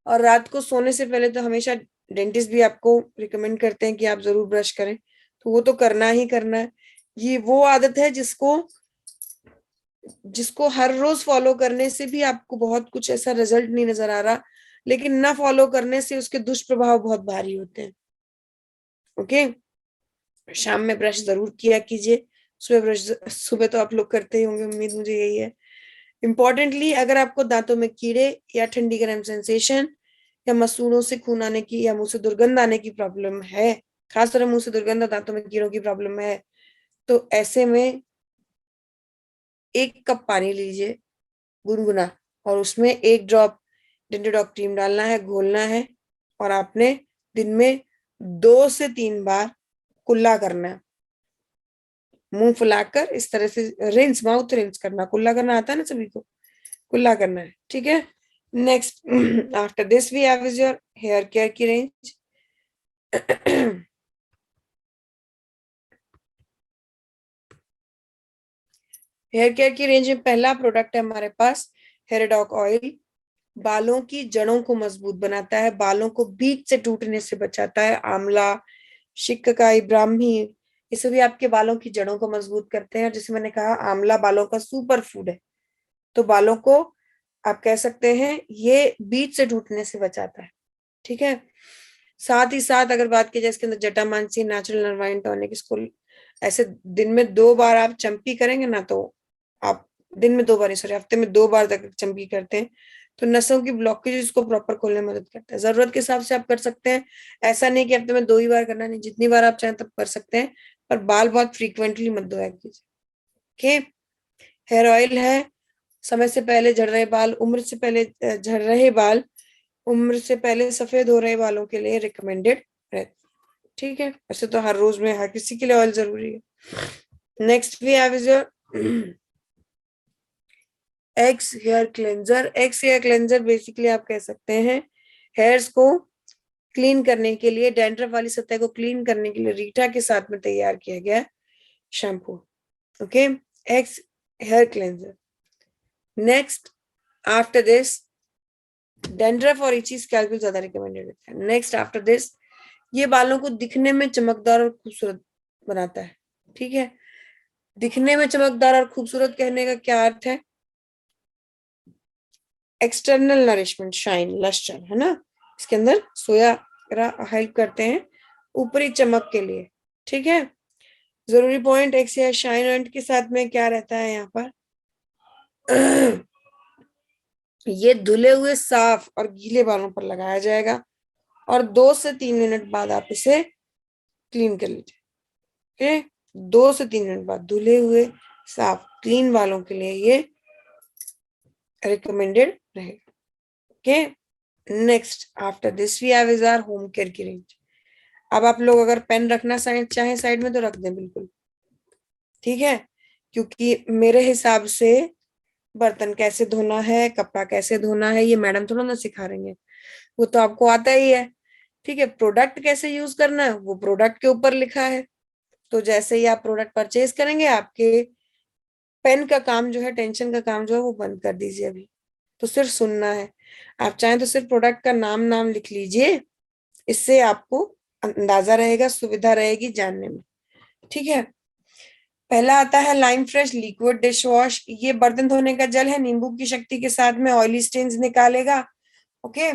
और रात को सोने से पहले तो हमेशा डेंटिस्ट भी आपको रिकमेंड करते हैं कि आप जरूर ब्रश करें, तो वो तो करना ही करना है। ये वो आदत है जिसको जिसको हर रोज फॉलो करने से भी आपको बहुत कुछ ऐसा रिजल्ट नहीं नजर आ रहा, लेकिन ना फॉलो करने से उसके दुष्प्रभाव बहुत भारी होते हैं। ओके, शाम में ब्रश जरूर किया कीजिए, सुबह तो आप लोग करते ही होंगे, उम्मीद मुझे यही है। इम्पोर्टेंटली, अगर आपको दांतों में कीड़े या ठंडी गर्म सेंसेशन या मसूड़ों से खून आने की या मुंह से दुर्गंध आने की प्रॉब्लम है, खासतौर मुंह से दुर्गंध और दांतों में कीड़ों की प्रॉब्लम है, तो ऐसे में 1 कप पानी लीजिए गुनगुना, और उसमें 1 ड्रॉप डेंटोडॉग क्रीम डालना है, घोलना है, और आपने दिन में 2 से 3 बार कुल्ला करना है, मुंह फुलाकर इस तरह से रिंस, माउथ रिंस करना। कुल्ला करना आता है ना सभी को, कुल्ला करना है। ठीक है, next after this we have is your hair care की रेंज। हेयर केयर की रेंज में पहला प्रोडक्ट है हमारे पास हेयरडॉक ऑयल। बालों की जड़ों को मजबूत बनाता है, बालों को बीच से टूटने से बचाता है। आंवला, शिकाकाई, ब्राह्मी, ये सभी आपके बालों की जड़ों को मजबूत करते हैं। जैसे मैंने कहा, आंवला बालों का सुपर फूड है, तो बालों को आप कह सकते हैं ये बीच से टूटने से बचाता है। ठीक है, साथ ही साथ अगर बात की जाए इसके अंदर जटामांसी नेचुरल नर्वाइन टॉनिक, इसको ऐसे दिन में 2 बार आप चंपी करेंगे ना, तो आप दिन में 2 बार, सॉरी हफ्ते में 2 बार तक चंपी करते हैं तो नसों की ब्लॉकेज को प्रॉपर खोलने में मदद करता है। जरूरत के हिसाब से आप कर सकते हैं, ऐसा नहीं कि हफ्ते में 2 ही बार करना, नहीं, जितनी बार आप चाहें तब कर सकते हैं, पर बाल बहुत फ्रीक्वेंटली मत धोया कीजिए। ओके, हेयर ऑयल है, समय से पहले झड़ रहे बाल, उम्र से पहले झड़ रहे बाल, उम्र से पहले सफेद हो रहे बालों के लिए रिकमेंडेड है। ठीक है, वैसे तो हर रोज में हर किसी के लिए ऑयल जरूरी है। Next we have is your X hair cleanser. X hair cleanser basically आप कह सकते हैं हेयर्स को क्लीन करने के लिए, डैंड्रफ वाली सतह को क्लीन करने के लिए रीठा के साथ में तैयार किया गया shampoo. Okay, X hair cleanser. Next after this, dandruff और इची स्कैल्प ज्यादा रिकमेंडेड होता है। नेक्स्ट आफ्टर दिस, ये बालों को दिखने में चमकदार और खूबसूरत बनाता है। ठीक है, दिखने में चमकदार और खूबसूरत कहने का क्या अर्थ है? एक्सटर्नल नरिशमेंट, शाइन, लस्टर, है ना, इसके अंदर सोया हेल्प करते हैं ऊपरी चमक के लिए। ठीक है, जरूरी पॉइंट, एक्स या शाइन के साथ में क्या रहता है यहाँ पर? ये धुले हुए साफ और गीले बालों पर लगाया जाएगा और 2 से 3 मिनट बाद आप इसे क्लीन कर लीजिए। ओके, 2 से 3 मिनट बाद धुले हुए साफ क्लीन बालों के लिए ये रिकमेंडेड रहेगा। Okay, next after this we have is our home care की रेंज। अब आप लोग अगर पेन रखना चाहे साइड में तो रख दें बिल्कुल, ठीक है, क्योंकि मेरे हिसाब से बर्तन कैसे धोना है, कपड़ा कैसे धोना है, ये मैडम थोड़ा ना सिखा रही है, वो तो आपको आता ही है। ठीक है, प्रोडक्ट कैसे यूज करना है वो प्रोडक्ट के ऊपर लिखा है, तो जैसे ही आप प्रोडक्ट परचेज करेंगे आपके पेन का काम जो है, टेंशन का काम जो है वो बंद कर दीजिए अभी, तो सिर्फ सुनना है। आप चाहें तो सिर्फ प्रोडक्ट का नाम नाम लिख लीजिए, इससे आपको अंदाजा रहेगा, सुविधा रहेगी जानने में। ठीक है, पहला आता है lime fresh liquid dish wash. ये बर्तन धोने का जल है, नींबू की शक्ति के साथ में ऑयली स्टेन्स निकालेगा। ओके,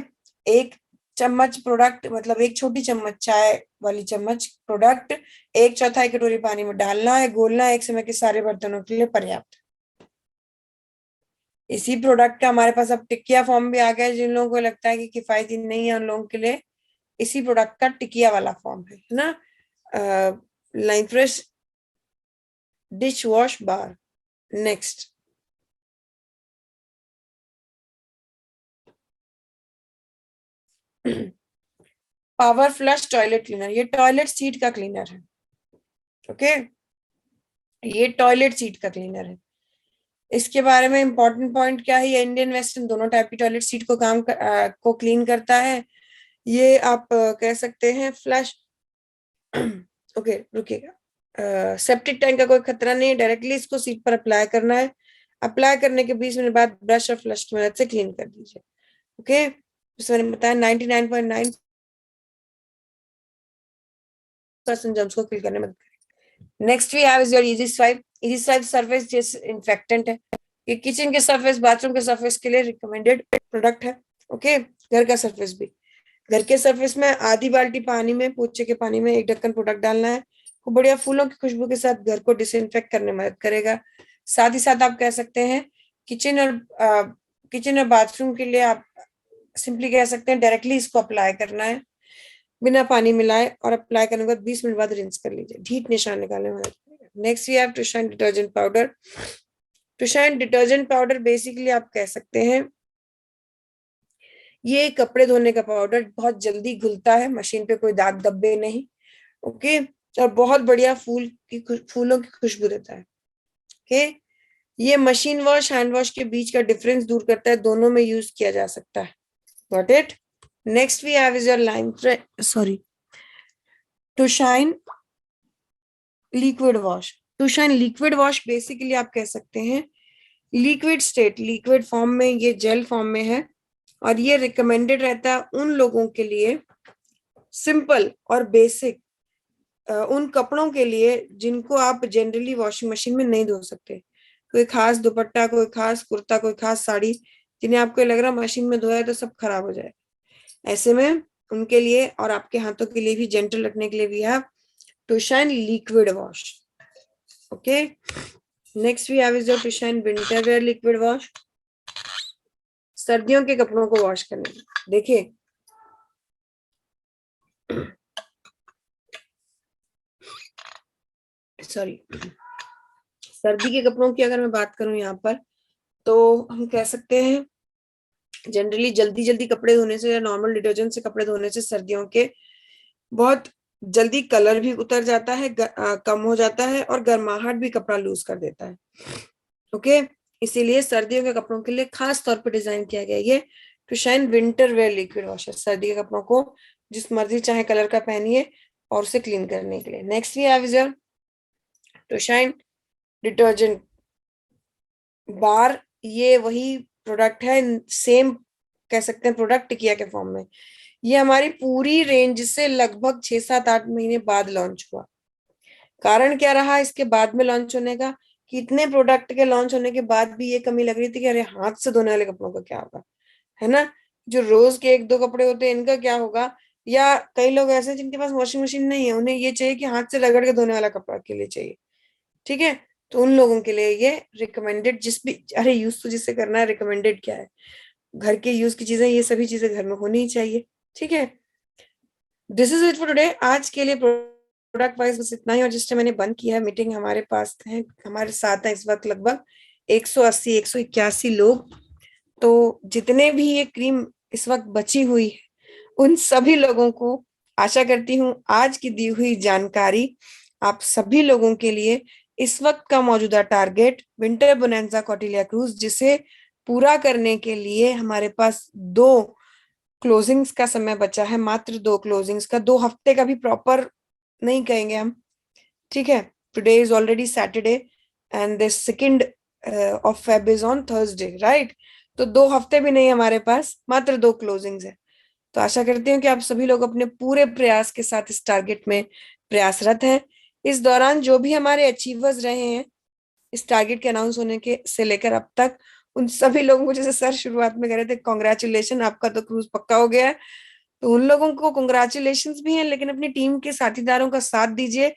1 चम्मच प्रोडक्ट, मतलब 1 छोटी चम्मच, चाय वाली चम्मच प्रोडक्ट 1/4 कटोरी पानी में डालना है, घोलना है, एक समय के सारे बर्तनों के लिए पर्याप्त। इसी प्रोडक्ट का हमारे पास अब टिकिया फॉर्म भी आ गया है। जिन लोगों को लगता है कि किफायती नहीं है उन लोगों के लिए इसी प्रोडक्ट का टिकिया वाला फॉर्म है ना। Line fresh dish wash bar. Next, power flush toilet cleaner. ये टॉयलेट सीट का क्लीनर है। ओके, ये टॉयलेट सीट का क्लीनर है। इसके बारे में इंपॉर्टेंट पॉइंट क्या है, ये इंडियन वेस्टर्न दोनों टाइप की टॉयलेट सीट को क्लीन करता है। ये आप कह सकते हैं फ्लश। ओके रुकिएगा, सेप्टिक टैंक का कोई खतरा नहीं है, डायरेक्टली इसको सीट पर अप्लाई करना है। अप्लाई करने के 20 मिनट बाद ब्रश और फ्लश की मदद से क्लीन कर दीजिए। ओके, जैसे मैंने बताया 99.9% जर्म्स को किल करने में मदद करेगी। Next we have is your easy swipe. Easy swipe surface disinfectant है। ये किचन के सरफेस, बाथरूम के सरफेस के लिए रिकमेंडेड प्रोडक्ट है। ओके, घर का सरफेस भी। घर के सरफेस में आधी बाल्टी पानी में, पोछे के पानी में 1 ढक्कन प्रोडक्ट डालना है। वो बढ़िया फूलों की खुशबू के साथ घर को डिसइंफेक्ट करने में मदद करेगा। साथ ही साथ आप कह सकते हैं किचन और किचन और बाथरूम के लिए आप सिंपली कह सकते हैं डायरेक्टली इसको अप्लाई करना है बिना पानी मिलाए, और अप्लाई करने के बाद 20 मिनट बाद रिंस कर लीजिए। ढीठ निशान निकालने में मदद करेगा। Next we have to shine detergent powder. To shine detergent powder basically आप कह सकते हैं ये कपड़े धोने का पाउडर, बहुत जल्दी घुलता है, मशीन पे कोई दाग धब्बे नहीं। ओके, और बहुत बढ़िया फूलों की खुशबू देता है। ओके, ये मशीन वॉश हैंड वॉश के बीच का डिफरेंस दूर करता है, दोनों में यूज किया जा सकता है। Got it. Next we have is your line sorry to shine liquid wash. To shine liquid wash basically आप कह सकते हैं लिक्विड स्टेट, लिक्विड फॉर्म में, ये जेल फॉर्म में है, और ये रिकमेंडेड रहता है उन लोगों के लिए, सिंपल और बेसिक उन कपड़ों के लिए जिनको आप जनरली वॉशिंग मशीन में नहीं धो सकते। कोई खास दुपट्टा, कोई खास कुर्ता, कोई खास साड़ी, जिन्हें आपको लग रहा मशीन में धोया तो सब खराब हो जाए, ऐसे में उनके लिए और आपके हाथों के लिए भी जेंटल रखने के लिए भी आप to shine liquid wash. Okay, next we have is your to shine winter wear liquid wash. सर्दियों के कपड़ों को वॉश करने में देखिए सॉरी सर्दी के कपड़ों की अगर मैं बात करूं यहाँ पर, तो हम कह सकते हैं जनरली जल्दी जल्दी कपड़े धोने से या नॉर्मल डिटर्जेंट से कपड़े धोने से सर्दियों के बहुत जल्दी कलर भी उतर जाता है, कम हो जाता है, और गर्माहट भी कपड़ा लूज कर देता है। ओके, इसीलिए सर्दियों के कपड़ों के लिए खास तौर पर डिजाइन किया गया ये to shine winter wear liquid washer. सर्दी के कपड़ों को जिस मर्जी चाहे कलर का पहनिए और उसे क्लीन करने के लिए। Next we have is your to shine detergent bar. ये वही प्रोडक्ट है, सेम कह सकते हैं प्रोडक्ट टिकिया के फॉर्म में। ये हमारी पूरी रेंज से लगभग 6-7-8 महीने बाद लॉन्च हुआ। कारण क्या रहा इसके बाद में लॉन्च होने का, कि इतने प्रोडक्ट के लॉन्च होने के बाद भी ये कमी लग रही थी कि अरे हाथ से धोने वाले कपड़ों का क्या होगा, है ना। जो रोज के 1-2 कपड़े होते हैं इनका क्या होगा, या कई लोग ऐसे हैं जिनके पास वॉशिंग मशीन नहीं है, उन्हें ये चाहिए कि हाथ से रगड़ के धोने वाला कपड़ा के लिए चाहिए। ठीक है, तो उन लोगों के लिए ये रिकमेंडेड, जिस भी अरे यूज तो जिससे करना है, रिकमेंडेड क्या है, घर के यूज की चीजें, ये सभी चीजें घर में होनी ही चाहिए। ठीक है, this is it for today. आज के लिए प्रोडक्ट वाइज बस इतना ही, और जिससे मैंने बंद किया है मीटिंग, हमारे पास है, हमारे साथ है इस वक्त लगभग 180-181 लोग। तो जितने भी ये क्रीम इस वक्त बची हुई है उन सभी लोगों को आशा करती हूँ आज की दी हुई जानकारी आप सभी लोगों के लिए इस वक्त का मौजूदा target winter bonanza Kautilya cruise, जिसे पूरा करने के लिए हमारे पास 2 क्लोजिंग्स का समय बचा है, मात्र 2 क्लोजिंग्स का, 2 हफ्ते का भी प्रॉपर नहीं कहेंगे हम। ठीक है, today is already Saturday and the 2nd of Feb is on Thursday, right. तो 2 हफ्ते भी नहीं हमारे पास, मात्र 2 क्लोजिंग्स है। तो आशा करती हूँ कि आप सभी लोग अपने पूरे प्रयास के साथ इस टारगेट में प्रयासरत हैं। इस दौरान जो भी हमारे अचीवर्स रहे हैं इस टारगेट के अनाउंस होने के से लेकर अब तक, उन सभी लोगों को, जैसे सर शुरुआत में कह रहे थे कॉन्ग्रेचुलेशन, आपका तो क्रूज पक्का हो गया है, तो उन लोगों को कॉन्ग्रेचुलेशन भी है, लेकिन अपनी टीम के साथीदारों का साथ दीजिए